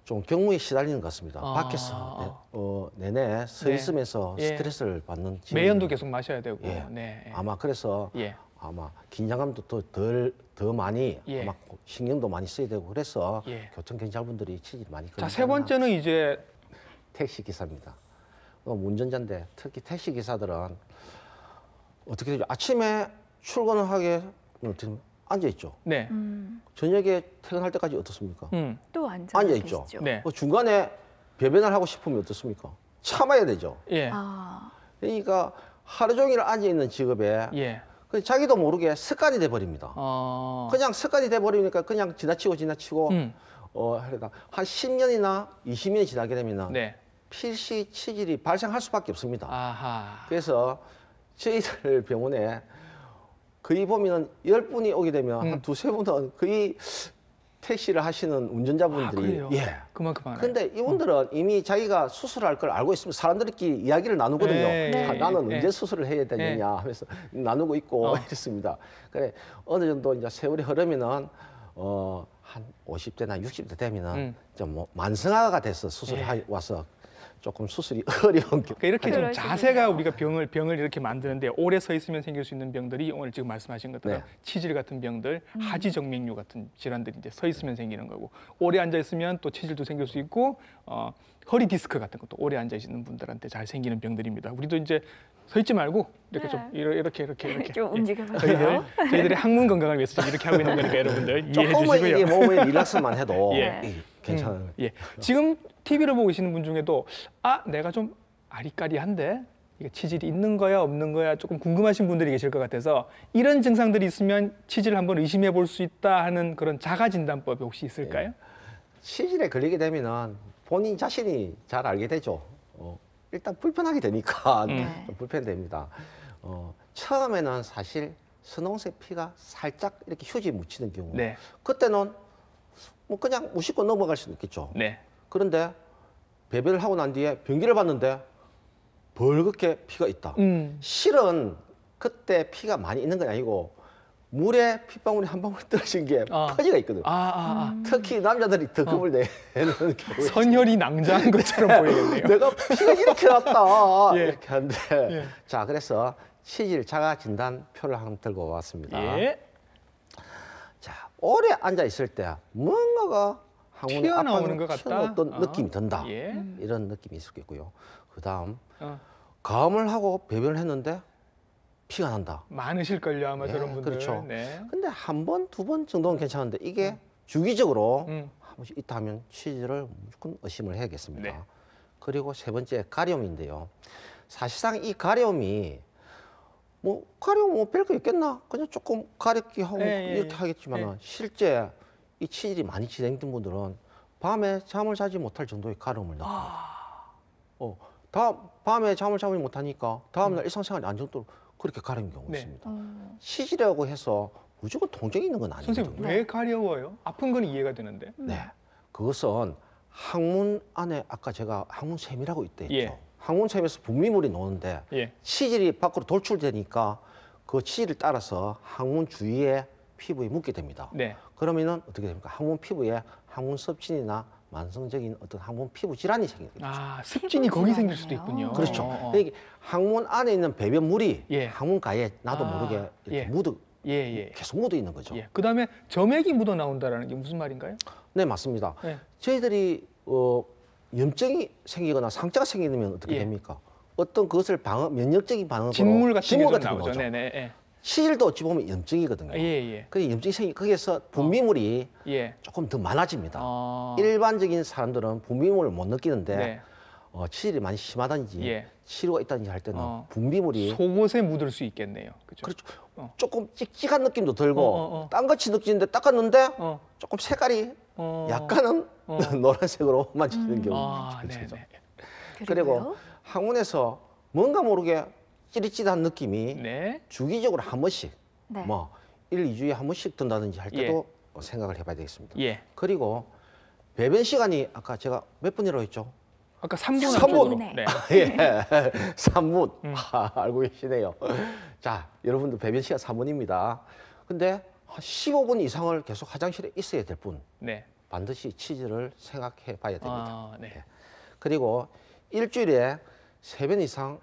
좀 경무에 시달리는 것 같습니다. 밖에서 내내 서 네. 있으면서 예. 스트레스를 받는 매연도 계속 마셔야 되고. 예. 네. 아마 그래서 예. 아마 긴장감도 더 많이 예. 아마 신경도 많이 써야 되고 그래서 예. 교통경찰분들이 치질 많이 자, 세 번째는 이제 택시 기사입니다. 운전자인데 특히 택시 기사들은 어떻게 되죠? 아침에 출근을 하게 앉아 있죠. 네. 저녁에 퇴근할 때까지 어떻습니까? 또 앉아 앉아있죠. 계시죠. 네. 중간에 배변을 하고 싶으면 어떻습니까? 참아야 되죠. 예. 그러니까 하루 종일 앉아 있는 직업에 예. 자기도 모르게 습관이 돼 버립니다. 그냥 습관이 돼 버리니까 그냥 지나치고 그러니까 한 10년이나 20년이 지나게 되면 네. 필시 치질이 발생할 수밖에 없습니다. 아하. 그래서 저희들 병원에 거의 보면 10분이 오게 되면 한 두세 분은 거의 택시를 하시는 운전자분들이 그래요? 그만큼 하네. 근데 이분들은 이미 자기가 수술할 걸 알고 있으면 사람들끼리 이야기를 나누거든요. 네. 나는 네. 언제 수술을 해야 되느냐 하면서 나누고 있고 이렇습니다. 그래 어느 정도 이제 세월이 흐르면은 한 50대나 60대 되면은 좀 뭐 만성화가 돼서 수술을 와서 조금 수술이 어려운 그러니까 이렇게 좀 그러시군요. 자세가 우리가 병을 이렇게 만드는데 오래 서 있으면 생길 수 있는 병들이 오늘 지금 말씀하신 것처럼 네. 치질 같은 병들, 하지정맥류 같은 질환들이 이제 서 있으면 생기는 거고 오래 앉아 있으면 또 치질도 생길 수 있고 허리 디스크 같은 것도 오래 앉아 있는 분들한테 잘 생기는 병들입니다. 우리도 이제 서 있지 말고 이렇게 좀 이렇게 좀 움직여봐요. 저희들의 항문 건강을 위해서 지금 이렇게 하고 있는 거니까 여러분들 이해해 조금만 이게 주시고요. 몸에 릴렉스만 해도 예. 괜찮아요. 예. 지금 TV를 보고 계시는 분 중에도 내가 좀 아리까리한데 이게 치질이 있는 거야 없는 거야 조금 궁금하신 분들이 계실 것 같아서 이런 증상들이 있으면 치질을 한번 의심해 볼 수 있다 하는 그런 자가 진단법이 혹시 있을까요? 치질에 걸리게 되면은 본인 자신이 잘 알게 되죠. 일단 불편하게 되니까 좀 불편됩니다. 처음에는 사실 선홍색 피가 살짝 이렇게 휴지 묻히는 경우. 네. 그때는 뭐 그냥 무심코 넘어갈 수도 있겠죠. 네. 그런데 배변을 하고 난 뒤에 변기를 봤는데 벌겋게 피가 있다. 실은 그때 피가 많이 있는 건 아니고 물에 핏방울이 한 방울 떨어진 게 퍼지가 있거든. 특히 남자들이 덕금을 내는 경우에 선혈이 낭자한 것처럼 보이겠네요. 내가 피가 이렇게 났다. 예. 이렇게 하는데 예. 자, 그래서 치질 자가 진단표를 한번 들고 왔습니다. 예. 자, 오래 앉아 있을 때 뭔가가 항문에 튀어나오는 것 같다. 튀어나왔던 느낌이 든다. 예. 이런 느낌이 있을 겠고요. 그다음 어. 가음을 하고 배변을 했는데 피가 난다. 많으실걸요 아마 예, 저런 분들. 그렇죠. 네. 근데 한 번, 두 번 정도는 괜찮은데 이게 주기적으로 음. 한 번씩 있다 하면 치질을 무조건 의심을 해야겠습니다. 네. 그리고 세 번째 가려움인데요. 사실상 이 가려움이 뭐 가려움 뭐 별거 있겠나? 그냥 조금 가렵기 하고 예, 이렇게 하겠지만 예. 실제 이 치질이 많이 진행된 분들은 밤에 잠을 자지 못할 정도의 가려움을 느껴요. 밤에 잠을 자지 못하니까 다음날 일상생활이 안 좋도록 그렇게 가려운 경우가 네. 있습니다. 치질이라고 해서 무조건 통증이 있는 건 아니거든요. 선생님 왜 가려워요? 아픈 건 이해가 되는데. 네, 그것은 항문 안에 아까 제가 항문샘이라고 있다 했죠. 예. 항문샘에서 분비물이 나오는데 예. 치질이 밖으로 돌출되니까 그 치질을 따라서 항문 주위에 피부에 묻게 됩니다. 네. 그러면은 어떻게 됩니까? 항문 피부에 항문 섭진이나 만성적인 어떤 항문 피부 질환이 생기게 되죠. 습진이 거기 생길 수도 있군요. 그렇죠. 어. 그러니까 항문 안에 있는 배변물이 예. 항문가에 나도 모르게 이렇게 예. 묻어 계속 묻어 있는 거죠. 예. 그다음에 점액이 묻어 나온다라는 게 무슨 말인가요? 네, 맞습니다. 예. 저희들이 염증이 생기거나 상처가 생기면 어떻게 예. 됩니까? 어떤 그것을 진물 면역적인 같은 반응으로 게 좀 같은 나오죠. 거죠. 네네. 예. 치질도 어찌 보면 염증이거든요. 예. 그 염증이 생기 거기에서 분비물이 예. 조금 더 많아집니다. 어. 일반적인 사람들은 분비물을 못 느끼는데 네. 치질이 많이 심하다든지 예. 치료가 있다든지 할 때는 어. 분비물이 속옷에 묻을 수 있겠네요. 그렇죠. 그렇죠. 어. 조금 찍찍한 느낌도 들고 어. 딴같이 느끼는데 닦았는데 어. 조금 색깔이 어. 약간은 노란색으로 만지는 경우가 네. 있죠. 네. 그리고 항문에서 뭔가 모르게 찌릿찌릿한 느낌이 네. 주기적으로 한 번씩 네. 뭐 1, 2주에 한 번씩 든다든지 할 때도 생각을 해봐야 되겠습니다. 예. 그리고 배변 시간이 아까 제가 몇 분이라고 했죠? 아까 3분 3분. 안쪽으로. 네. 네. 예, 3분. 알고 계시네요. 자, 여러분들 배변 시간 3분입니다. 근데 한 15분 이상을 계속 화장실에 있어야 될 분, 네. 반드시 치질을 생각해 봐야 됩니다. 네. 그리고 일주일에 3번 이상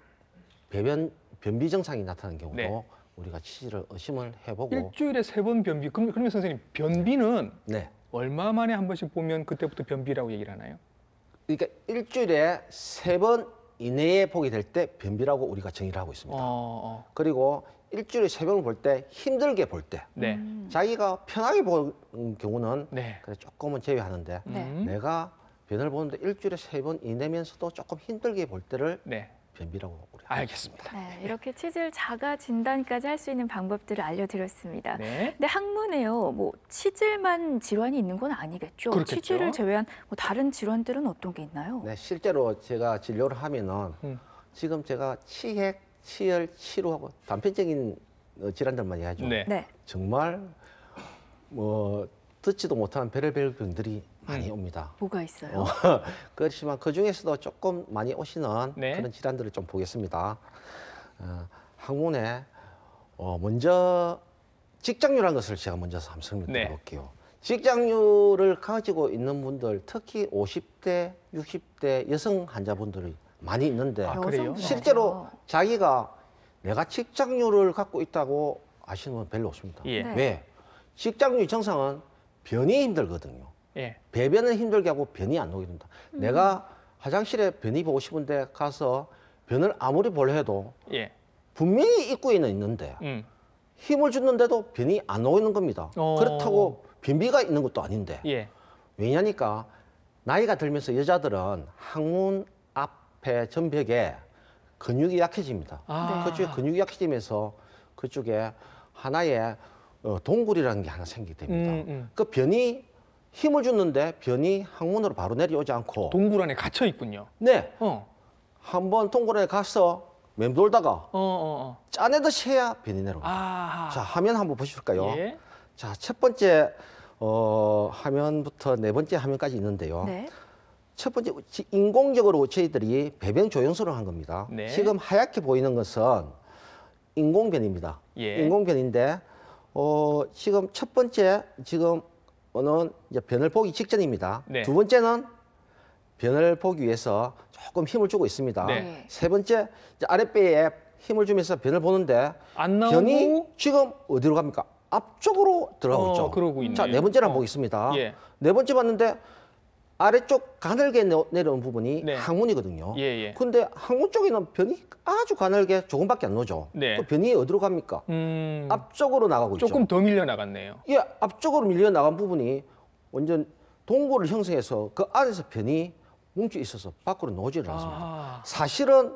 변비 증상이 나타나는 경우도 네. 우리가 치질을 의심을 해보고 일주일에 3번 변비. 그러면 선생님 변비는 네. 얼마 만에 한 번씩 보면 그때부터 변비라고 얘기를 하나요? 그러니까 일주일에 3번 이내에 보게 될 때 변비라고 우리가 정의를 하고 있습니다. 그리고 일주일에 3번을 볼 때 힘들게 볼 때 네. 자기가 편하게 보는 경우는 네. 그래 조금은 제외하는데 네. 내가 변을 보는데 일주일에 3번 이내면서도 조금 힘들게 볼 때를 네. 변비라고 우리 알겠습니다. 네, 이렇게 치질 자가 진단까지 할 수 있는 방법들을 알려드렸습니다. 네. 근데 항문에요, 뭐 치질만 질환이 있는 건 아니겠죠? 그렇겠죠. 치질을 제외한 뭐 다른 질환들은 어떤 게 있나요? 네, 실제로 제가 진료를 하면은 지금 제가 치핵, 치열, 치료하고 단편적인 질환들만 이야기하죠. 네. 네. 정말 뭐 듣지도 못하는 별의별 병들이 많이 옵니다. 뭐가 있어요? 그렇지만 그 중에서도 조금 많이 오시는 네. 그런 질환들을 좀 보겠습니다. 항문에 먼저 직장류라는 것을 제가 먼저 한번 설명드려 볼게요. 직장류를 가지고 있는 분들, 특히 50대, 60대 여성 환자분들이 많이 있는데 그래요? 실제로 자기가 내가 직장류를 갖고 있다고 아시는 분 별로 없습니다. 예. 네. 왜? 직장류 증상은 변이 힘들거든요. 예. 배변을 힘들게 하고 변이 안 오게 된다. 내가 화장실에 변이 보고 싶은데 가서 변을 아무리 보려 해도 예. 분명히 입구에는 있는데 힘을 주는데도 변이 안 오는 겁니다. 그렇다고 변비가 있는 것도 아닌데. 예. 왜냐니까 나이가 들면서 여자들은 항문 앞에 전벽에 근육이 약해집니다. 그쪽에 근육이 약해지면서 그쪽에 하나의 동굴이라는 게 하나 생기게 됩니다. 그 변이 힘을 주는데 변이 항문으로 바로 내려오지 않고 동굴 안에 갇혀 있군요. 네, 한번 동굴에 가서 맴돌다가 어. 짜내듯이 해야 변이 내려옵니다. 아. 자, 화면 한번 보실까요? 예. 자, 첫 번째 화면부터 네 번째 화면까지 있는데요. 네. 첫 번째 인공적으로 저희들이 배변 조영술을 한 겁니다. 네. 지금 하얗게 보이는 것은 인공변입니다. 예. 인공변인데 지금 첫 번째 지금은 이제 변을 보기 직전입니다. 네. 두 번째는 변을 보기 위해서 조금 힘을 주고 있습니다. 네. 세 번째 이제 아랫배에 힘을 주면서 변을 보는데 안 나오고 변이 지금 어디로 갑니까? 앞쪽으로 들어가고 있죠. 그러고 있네요. 자, 네 번째를 한번 보겠습니다. 예. 네 번째 봤는데 아래쪽 가늘게 내려온 부분이 네. 항문이거든요. 예. 근데 항문 쪽에는 변이 아주 가늘게 조금밖에 안 나오죠. 네. 그 변이 어디로 갑니까? 앞쪽으로 나가고 있죠. 조금 더 밀려 나갔네요. 예, 앞쪽으로 밀려 나간 부분이 완전 동굴을 형성해서 그 안에서 변이 뭉쳐 있어서 밖으로 나오지를 않습니다. 아. 사실은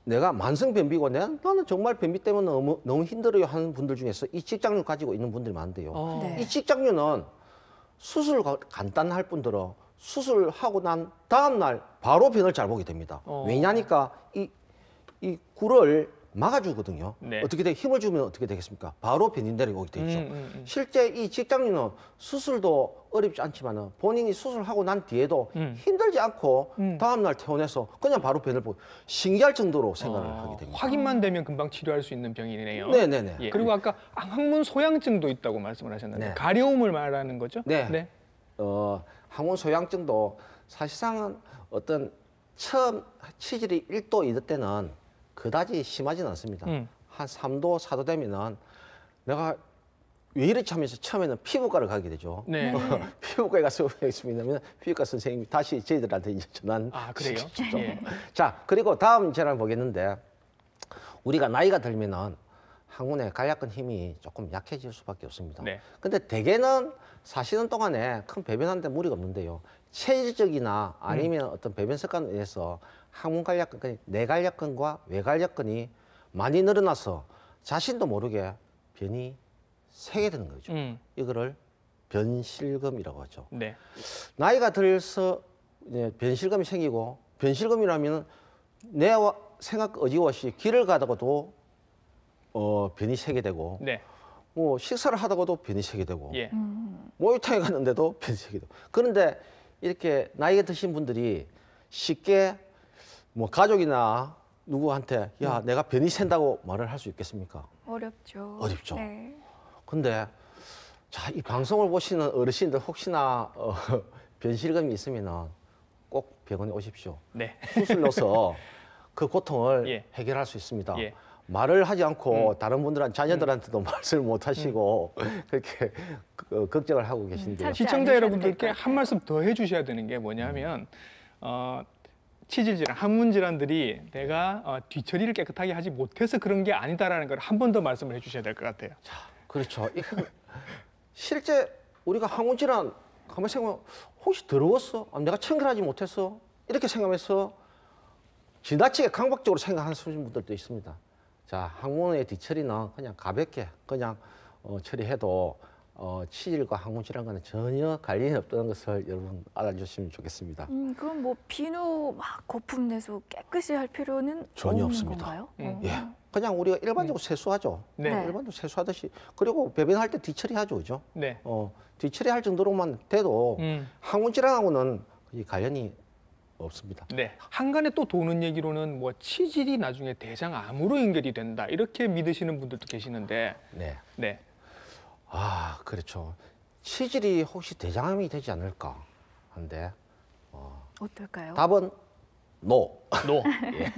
내가 만성 변비고 나는 정말 변비 때문에 너무 힘들어요 하는 분들 중에서 이 직장류 가지고 있는 분들이 많은데요. 네. 이 직장류는 수술 간단할 뿐더러 수술하고 난 다음 날 바로 변을 잘 보게 됩니다. 왜냐니까 이 굴을 막아주거든요. 네. 어떻게 돼? 힘을 주면 어떻게 되겠습니까? 바로 변이 내려오게 되죠. 실제 이 직장류는 수술도 어렵지 않지만 본인이 수술하고 난 뒤에도 힘들지 않고 다음 날 퇴원해서 그냥 바로 변을 보고 신기할 정도로 생각을 하게 됩니다. 확인만 되면 금방 치료할 수 있는 병이네요. 네네네. 예. 그리고 아까 항문 소양증도 있다고 말씀을 하셨는데 네. 가려움을 말하는 거죠? 네. 항문 소양증도 사실상은 어떤 처음 치질이 1도, 2도 때는 그다지 심하지는 않습니다. 한 3도, 4도 되면은 내가 왜 이렇지 하면서 처음에는 피부과를 가게 되죠. 네. 피부과에 가서 있으면 피부과 선생님이 다시 저희들한테 이제 전환. 아, 그래요? 시키죠. 예. 자, 그리고 다음 제를 보겠는데 우리가 나이가 들면은 항문의 간략근 힘이 조금 약해질 수밖에 없습니다. 네. 근데 대개는 사시는 동안에 큰 배변하는데 무리가 없는데요. 체질적이나 아니면 어떤 배변 습관에 의해서 항문 간략근, 내간략근과 외간략근이 많이 늘어나서 자신도 모르게 변이 새게 되는 거죠. 이거를 변실금이라고 하죠. 네. 나이가 들어서 이제 변실금이 생기고 변실금이라면 내 생각 어지없이 길을 가다가도 변이 새게 되고 네. 뭐 식사를 하다가도 변이 새게 되고 예. 목욕탕에 갔는데도 변이 새게 되고 그런데 이렇게 나이가 드신 분들이 쉽게 뭐 가족이나 누구한테 야 내가 변이 샌다고 말을 할 수 있겠습니까? 어렵죠. 어렵죠. 네. 근데 자, 이 방송을 보시는 어르신들 혹시나 변실금이 있으면 꼭 병원에 오십시오. 네. 수술로서 그 고통을 예. 해결할 수 있습니다. 예. 말을 하지 않고 다른 분들한 자녀들한테도 말씀을 못 하시고 그렇게 걱정을 하고 계신데요. 참- 시청자 않으셔도 여러분들께 될것 같아요. 한 말씀 더 해주셔야 되는 게 뭐냐면 치질 질환, 항문 질환들이 내가 뒤처리를 깨끗하게 하지 못해서 그런 게 아니다라는 걸 한 번 더 말씀을 해주셔야 될 것 같아요. 그렇죠. 실제 우리가 항문 질환 가만 생각하면 혹시 더러웠어? 내가 청결하지 못했어? 이렇게 생각하면서 지나치게 강박적으로 생각하는 분들도 있습니다. 자, 항문의 뒤처리는 그냥 가볍게 그냥 처리해도 치질과 항문 질환과는 전혀 관련이 없다는 것을 여러분 알아주시면 좋겠습니다. 그럼 뭐 비누 막 거품 내서 깨끗이 할 필요는 전혀 없는 없습니다. 건가요? 예, 그냥 우리가 일반적으로 세수하죠. 네. 네. 일반적으로 세수하듯이 그리고 배변할 때 뒤처리하죠, 그죠? 네. 뒤처리할 정도로만 돼도 항문 질환하고는 거의 관련이 없습니다. 네. 한간에 또 도는 얘기로는 뭐 치질이 나중에 대장암으로 연결이 된다 이렇게 믿으시는 분들도 계시는데, 네. 네. 아, 그렇죠. 치질이 혹시 대장암이 되지 않을까 하는데 어떨까요? 답은 노. 노.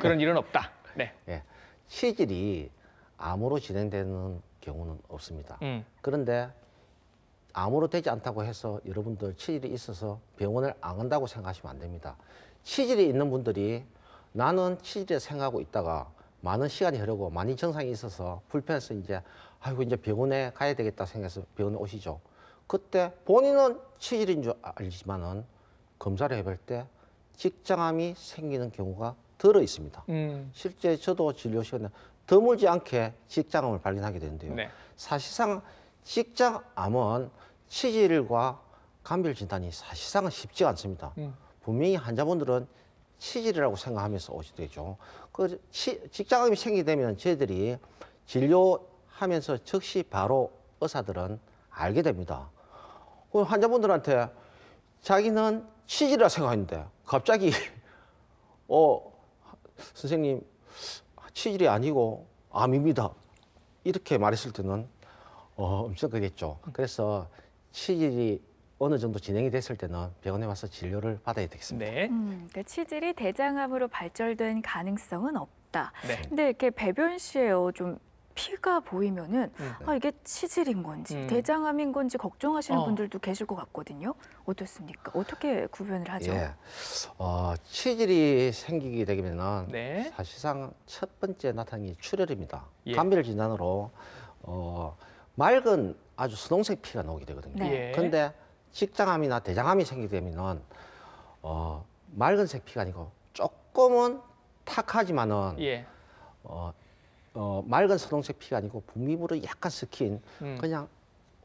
그런 일은 없다. 네. 예. 치질이 암으로 진행되는 경우는 없습니다. 그런데 암으로 되지 않다고 해서 여러분들 치질이 있어서 병원을 안 간다고 생각하시면 안 됩니다. 치질이 있는 분들이 나는 치질에 생각하고 있다가 많은 시간이 흐르고 많이 증상이 있어서 불편해서 이제 아이고 이제 병원에 가야 되겠다 생각해서 병원에 오시죠. 그때 본인은 치질인 줄 알지만은 검사를 해볼 때 직장암이 생기는 경우가 들어 있습니다. 실제 저도 진료 시간에 드물지 않게 직장암을 발견하게 되는데요. 네. 사실상 직장암은 치질과 감별 진단이 사실상은 쉽지 않습니다. 분명히 환자분들은 치질이라고 생각하면서 오시게 되죠. 그 직장암이 생기게 되면 저희들이 진료하면서 즉시 바로 의사들은 알게 됩니다. 그 환자분들한테 자기는 치질이라 생각했는데 갑자기 선생님 치질이 아니고 암입니다. 이렇게 말했을 때는 엄청 크겠죠. 그래서 치질이 어느 정도 진행이 됐을 때는 병원에 와서 진료를 받아야 되겠습니다. 네. 그러니까 치질이 대장암으로 발전된 가능성은 없다. 네. 근데 이렇게 배변 시에요, 좀 피가 보이면은 이게 치질인 건지 대장암인 건지 걱정하시는 분들도 계실 것 같거든요. 어떻습니까? 어떻게 구별을 하죠? 예. 치질이 생기게 되면은 네. 사실상 첫 번째 나타나는 게 출혈입니다. 예. 감별 진단으로 맑은 아주 선홍색 피가 나오게 되거든요. 네. 예. 그런데 직장암이나 대장암이 생기게 되면은 맑은색 피가 아니고 조금은 탁하지만은 예. 맑은 선홍색 피가 아니고 분비물이 약간 섞인 그냥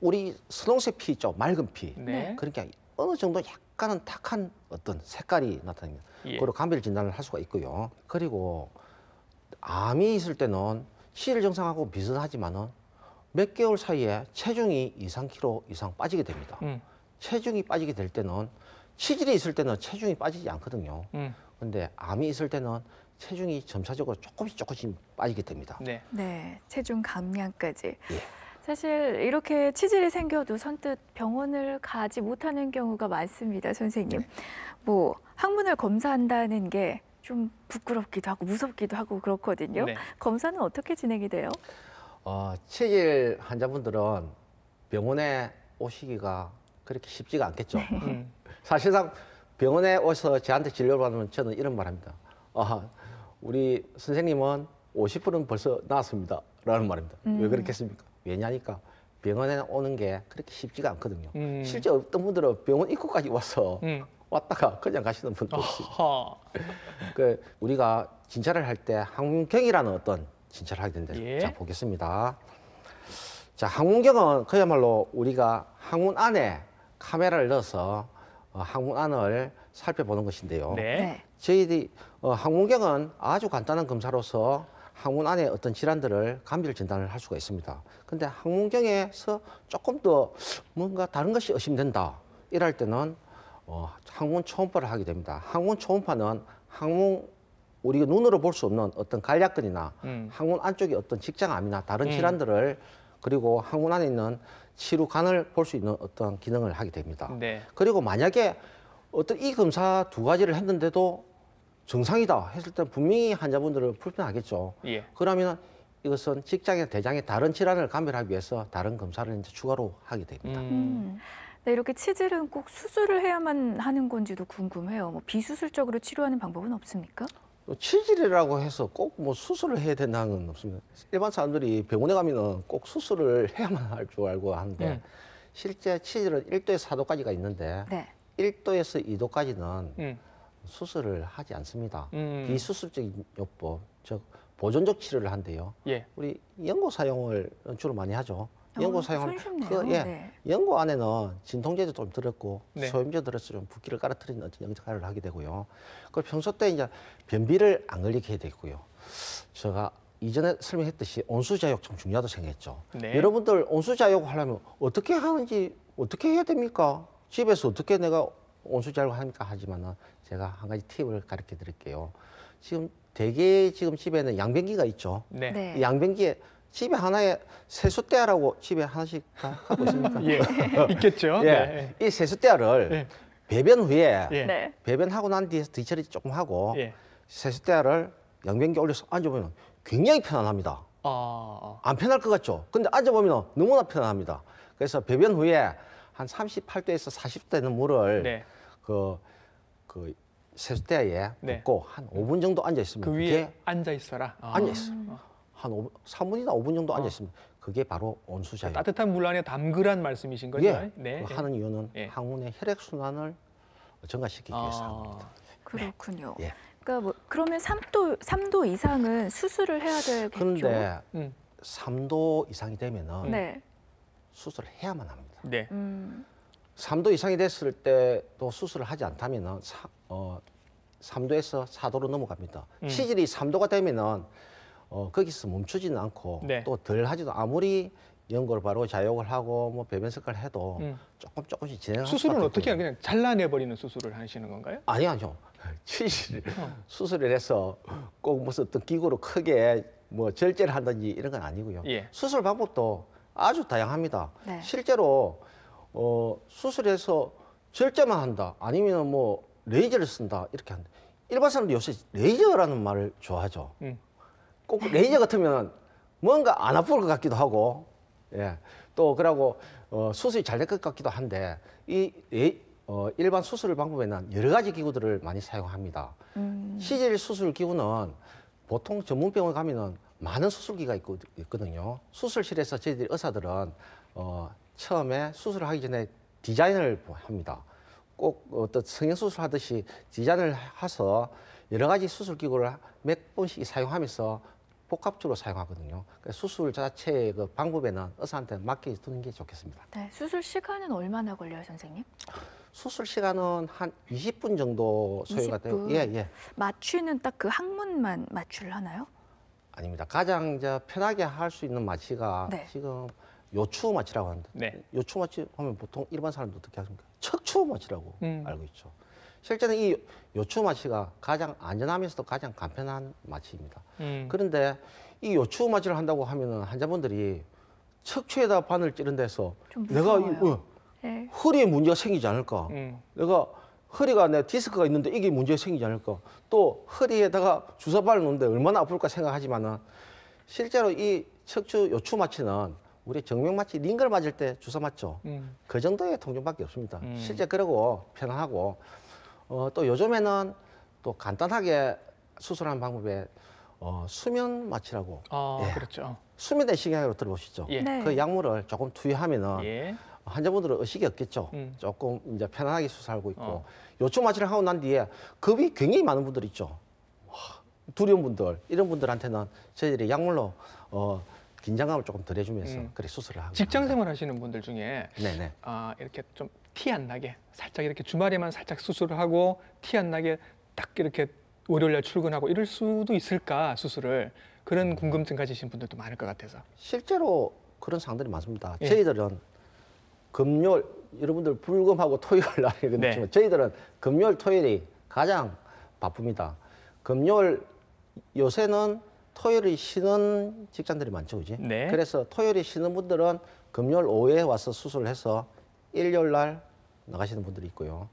우리 선홍색 피 있죠, 맑은 피. 네. 그러니까 어느 정도 약간은 탁한 어떤 색깔이 나타납니다. 예. 그리고 감별 진단을 할 수가 있고요. 그리고 암이 있을 때는 치질 증상하고 비슷하지만은 몇 개월 사이에 체중이 2~3kg 이상 빠지게 됩니다. 체중이 빠지게 될 때는 치질이 있을 때는 체중이 빠지지 않거든요. 근데 암이 있을 때는 체중이 점차적으로 조금씩 빠지게 됩니다. 네. 네, 체중 감량까지. 예. 사실 이렇게 치질이 생겨도 선뜻 병원을 가지 못하는 경우가 많습니다, 선생님. 뭐 항문을 검사한다는 게 좀 부끄럽기도 하고 무섭기도 하고 그렇거든요. 네. 검사는 어떻게 진행이 돼요? 치질 환자분들은 병원에 오시기가 그렇게 쉽지가 않겠죠. 사실상 병원에 오셔서 저한테 진료를 받으면 저는 이런 말 합니다. 우리 선생님은 50%는 벌써 나았습니다. 라는 말입니다. 왜 그렇겠습니까? 왜냐니까 병원에 오는 게 그렇게 쉽지가 않거든요. 실제 어떤 분들은 병원 입구까지 와서 왔다가 그냥 가시는 분도 있습니다. 우리가 진찰을 할 때 항문경이라는 어떤 진찰을 하게 되는데 예. 자 보겠습니다. 자, 항문경은 그야말로 우리가 항문 안에 카메라를 넣어서 항문 안을 살펴보는 것인데요. 네. 저희들이 항문경은 아주 간단한 검사로서 항문 안에 어떤 질환들을 감별 진단을 할 수가 있습니다. 근데 항문경에서 조금 더 뭔가 다른 것이 의심된다. 이럴 때는 항문 초음파를 하게 됩니다. 항문 초음파는 우리가 눈으로 볼 수 없는 어떤 간략근이나 항문 안쪽에 어떤 직장암이나 다른 질환들을 그리고 항문 안에 있는 치루간을 볼 수 있는 어떤 기능을 하게 됩니다. 네. 그리고 만약에 어떤 이 검사 두 가지를 했는데도 정상이다 했을 때 분명히 환자분들은 불편하겠죠. 예. 그러면 이것은 직장이나 대장의 다른 질환을 감별하기 위해서 다른 검사를 이제 추가로 하게 됩니다. 네, 이렇게 치질은 꼭 수술을 해야만 하는 건지도 궁금해요. 뭐 비수술적으로 치료하는 방법은 없습니까? 치질이라고 해서 꼭 뭐 수술을 해야 된다는 건 없습니다. 일반 사람들이 병원에 가면은 꼭 수술을 해야만 할 줄 알고 하는데 실제 치질은 1도에서 4도까지가 있는데 네. 1도에서 2도까지는 수술을 하지 않습니다. 비수술적인 요법, 즉 보존적 치료를 한대요. 예. 우리 연고 사용을 주로 많이 하죠. 연고 사용을 손쉽네요. 네. 연고 안에는 진통제도 좀 들었고 네. 소염제 들어서 좀 붓기를 깔아뜨리는 어떤 역할을 하게 되고요. 그 평소 때 이제 변비를 안 걸리게 해야 되고요. 제가 이전에 설명했듯이 온수자욕 참 중요하다고 생각했죠. 네. 여러분들 온수자욕 하려면 어떻게 하는지 어떻게 해야 됩니까? 집에서 어떻게 내가 온수자욕 합니까? 하지만은 제가 한 가지 팁을 가르쳐 드릴게요. 지금 대개 지금 집에는 양변기가 있죠. 네. 네. 이 양변기에 집에 하나에 세숫대야라고 집에 하나씩 다 갖고 있습니까? 예. 있겠죠. 예. 이 세숫대야를 예. 배변 후에 예. 네. 배변하고 난 뒤에 뒤처리 조금 하고 예. 세숫대야를 양변기에 올려서 앉아보면 굉장히 편안합니다. 안 편할 것 같죠? 근데 앉아보면 너무나 편안합니다. 그래서 배변 후에 한 38도에서 40도되는 물을 네. 그 세숫대야에 네. 붓고 한 5분 정도 앉아 있으면 그 위에 앉아 있어라. 앉아 있어요. 한 3분이나 5분 정도 앉아 있으면 그게 바로 온수자예요. 따뜻한 물 안에 담그란 말씀이신 거죠? 예. 네. 그 하는 이유는 예. 항문의 혈액 순환을 증가시키기 위해서 합니다. 그렇군요. 예. 그러니까 뭐 그러면 3도 이상은 수술을 해야 되겠죠? 그런데 음. 3도 이상이 되면은 네. 수술을 해야만 합니다. 네. 3도 이상이 됐을 때도 수술을 하지 않다면은 3도에서 4도로 넘어갑니다. 치질이 3도가 되면은 거기서 멈추지는 않고 네. 또 덜 하지도 아무리 연골 바로 자욕을 하고 뭐 배변 습관을 해도 조금씩 진행할 수술은 수밖에 어떻게 없고요. 그냥 잘라내버리는 수술을 하시는 건가요? 아니요. 치질 수술을 해서 꼭 무슨 어떤 기구로 크게 뭐 절제를 한다든지 이런 건 아니고요. 예. 수술 방법도 아주 다양합니다. 네. 실제로 수술해서 절제만 한다, 아니면 뭐 레이저를 쓴다 이렇게 한다. 일반 사람들 요새 레이저라는 말을 좋아하죠. 꼭 레이저 같으면 뭔가 안 아플 것 같기도 하고, 예. 또 그러고 수술이 잘 될 것 같기도 한데 일반 수술 방법에는 여러 가지 기구들을 많이 사용합니다. 치질 수술 기구는 보통 전문병원 가면은 많은 수술기가 있거든요. 수술실에서 저희들 의사들은 처음에 수술을 하기 전에 디자인을 합니다. 꼭 어떤 성형수술 하듯이 디자인을 해서 여러 가지 수술기구를 몇 번씩 사용하면서 복합적으로 사용하거든요. 그러니까 수술 자체의 그 방법에는 의사한테 맡겨두는 게 좋겠습니다. 네, 수술 시간은 얼마나 걸려요, 선생님? 수술 시간은 한 20분 정도 소요가 돼요. 20분? 예. 마취는 딱 그 항문만 마취를 하나요? 아닙니다. 가장 편하게 할 수 있는 마취가 네. 지금 요추 마취라고 하는데, 네. 요추 마취 하면 보통 일반 사람들 어떻게 하십니까? 척추 마취라고 음. 알고 있죠. 실제는 이 요추 마취가 가장 안전하면서도 가장 간편한 마취입니다. 그런데 이 요추 마취를 한다고 하면은 환자분들이 척추에다 바늘 찌른 데서 좀 내가 무서워요. 네. 허리에 문제가 생기지 않을까? 내가 허리가 내 디스크가 있는데 이게 문제가 생기지 않을까? 또 허리에다가 주사바를 놓는데 얼마나 아플까 생각하지만은 실제로 이 척추 요추 마취는 우리 정맥 마취 링걸 맞을 때 주사 맞죠? 그 정도의 통증밖에 없습니다. 실제 그러고 편안하고 또 요즘에는 또 간단하게 수술하는 방법에 수면 마취라고 예. 그렇죠. 수면 내시경으로 들어보시죠? 예. 네. 그 약물을 조금 투여하면은 예. 환자분들은 의식이 없겠죠. 조금 이제 편안하게 수술하고 있고 요추 마취를 하고 난 뒤에 겁이 굉장히 많은 분들 있죠. 두려운 분들 이런 분들한테는 저희들이 약물로 긴장감을 조금 덜 해주면서 그래 수술을 하고 직장 생활 하시는 분들 중에 네네. 이렇게 좀 티 안 나게 살짝 이렇게 주말에만 살짝 수술을 하고 티 안 나게 딱 이렇게 월요일날 출근하고 이럴 수도 있을까 수술을 그런 궁금증 가지신 분들도 많을 것 같아서. 실제로 그런 상들이 많습니다. 예. 저희들은 금요일 여러분들 불금하고 토요일 날이 그렇지만 네. 저희들은 금요일 토요일이 가장 바쁩니다. 금요일 요새는 토요일이 쉬는 직장들이 많죠, 그지? 네. 그래서 토요일에 쉬는 분들은 금요일 오후에 와서 수술을 해서 일요일 날 나가시는 분들이 있고요.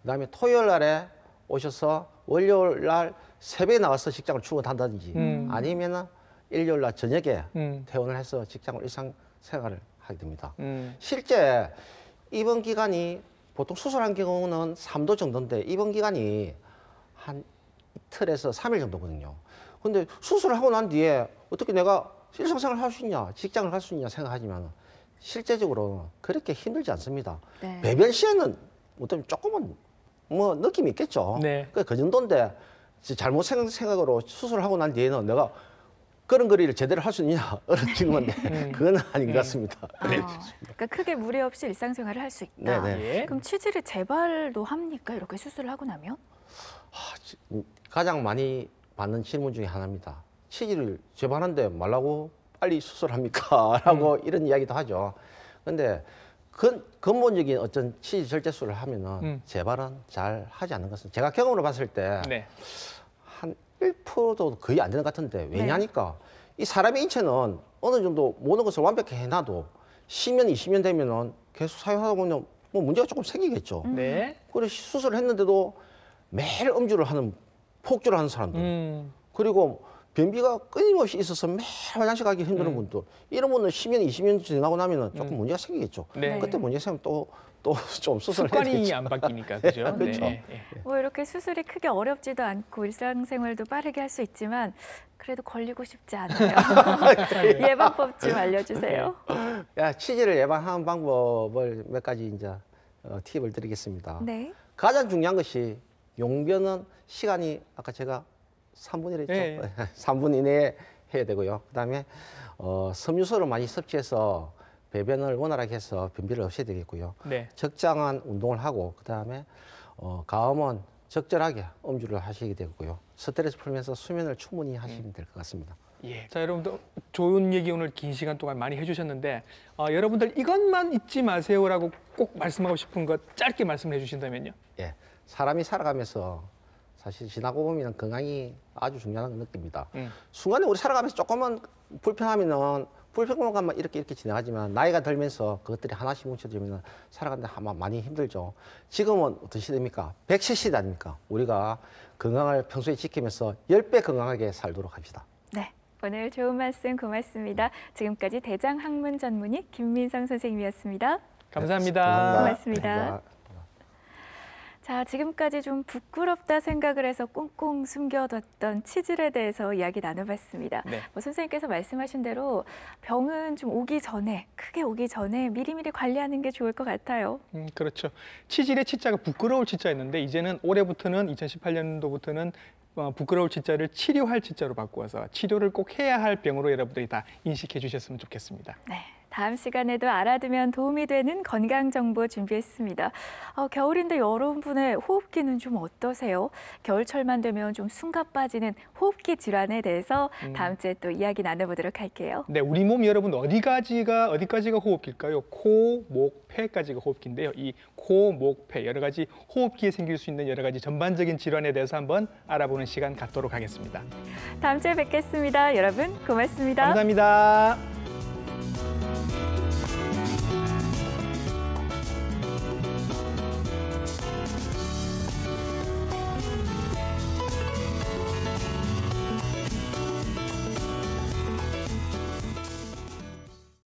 그다음에 토요일 날에 오셔서 월요일 날 새벽에 나와서 직장을 출근한다든지 아니면은 일요일 날 저녁에 퇴원을 해서 직장을 일상생활을 하게 됩니다. 실제 입원 기간이 보통 수술한 경우는 3도 정도인데 입원 기간이 한 이틀에서 3일 정도거든요. 근데 수술을 하고 난 뒤에 어떻게 내가 일상생활을 할 수 있냐, 직장을 할 수 있냐 생각하지만 실제적으로 그렇게 힘들지 않습니다. 네. 배변 시에는 어떤 조금은 뭐 느낌이 있겠죠. 네. 그 정도인데 잘못 생각으로 수술을 하고 난 뒤에는 내가 걸음걸이를 제대로 할 수 있냐 어느 질문인데 그건 아닌 것 같습니다. 그러니까 크게 무리 없이 일상생활을 할 수 있다. 네네. 예. 그럼 치질이 재발도 합니까? 이렇게 수술을 하고 나면? 가장 많이 받는 질문 중에 하나입니다. 치질을 재발하는데 말라고 빨리 수술합니까? 라고 이런 이야기도 하죠. 근데 근본적인 어떤 치질 절제술을 하면은 재발은 잘 하지 않는 것은 제가 경험으로 봤을 때 네. 한 1%도 거의 안 되는 것 같은데 왜냐니까 이 사람의 인체는 어느 정도 모든 것을 완벽히 해놔도 10년, 20년 되면은 계속 사용하다 보면 뭐 문제가 조금 생기겠죠. 네. 그래서 수술을 했는데도 매일 음주를 하는 폭주를 하는 사람들 그리고 변비가 끊임없이 있어서 매일 화장실 가기 힘든 분들 이런 분은 10년, 20년 지나고 나면은 조금 문제가 생기겠죠. 네. 그때 문제 생기면 또 좀 수술을 해야 습관이 되겠죠. 안 바뀌니까 그죠? 그렇죠. 네. 뭐 이렇게 수술이 크게 어렵지도 않고 일상생활도 빠르게 할 수 있지만 그래도 걸리고 싶지 않아요. 예방법 좀 알려주세요. 야, 치질을 예방하는 방법을 몇 가지 이제 팁을 드리겠습니다. 네. 가장 중요한 것이 용변은 시간이 아까 제가 3분이랬죠. 네. 3분 이내에 해야 되고요. 그다음에 섬유소를 많이 섭취해서 배변을 원활하게 해서 변비를 없애야 되겠고요. 네. 적당한 운동을 하고 그다음에 가음은 적절하게 음주를 하시게 되고요. 스트레스 풀면서 수면을 충분히 하시면 될 것 같습니다. 예. 자, 여러분들 좋은 얘기 오늘 긴 시간 동안 많이 해주셨는데 여러분들 이것만 잊지 마세요라고 꼭 말씀하고 싶은 것 짧게 말씀을 해주신다면요. 예, 사람이 살아가면서 사실 지나고 보면 건강이 아주 중요한 걸 느낍니다. 순간에 우리 살아가면서 조금만 불편하면은 불편감만 이렇게 지나가지만 나이가 들면서 그것들이 하나씩 뭉쳐지면 살아가는데 아마 많이 힘들죠. 지금은 어떤 시대입니까? 100세 시대 아닙니까? 우리가 건강을 평소에 지키면서 10배 건강하게 살도록 합시다. 네. 오늘 좋은 말씀 고맙습니다. 지금까지 대장학문 전문의 김민성 선생님이었습니다. 감사합니다. 고맙습니다. 자, 지금까지 좀 부끄럽다 생각을 해서 꽁꽁 숨겨뒀던 치질에 대해서 이야기 나눠봤습니다. 네. 선생님께서 말씀하신 대로 병은 좀 오기 전에, 크게 오기 전에 미리미리 관리하는 게 좋을 것 같아요. 그렇죠. 치질의 치자가 부끄러울 치자였는데 이제는 올해부터는 2018년도부터는 부끄러울 치자를 치료할 치자로 바꾸어서 치료를 꼭 해야 할 병으로 여러분들이 다 인식해 주셨으면 좋겠습니다. 네. 다음 시간에도 알아두면 도움이 되는 건강 정보 준비했습니다. 겨울인데 여러분의 호흡기는 좀 어떠세요? 겨울철만 되면 좀 숨가 빠지는 호흡기 질환에 대해서 다음 주에 또 이야기 나눠보도록 할게요. 네, 우리 몸 여러분 어디까지가 호흡기일까요? 코, 목, 폐까지가 호흡기인데요. 이 코, 목, 폐 여러 가지 호흡기에 생길 수 있는 여러 가지 전반적인 질환에 대해서 한번 알아보는 시간 갖도록 하겠습니다. 다음 주에 뵙겠습니다. 여러분 고맙습니다. 감사합니다.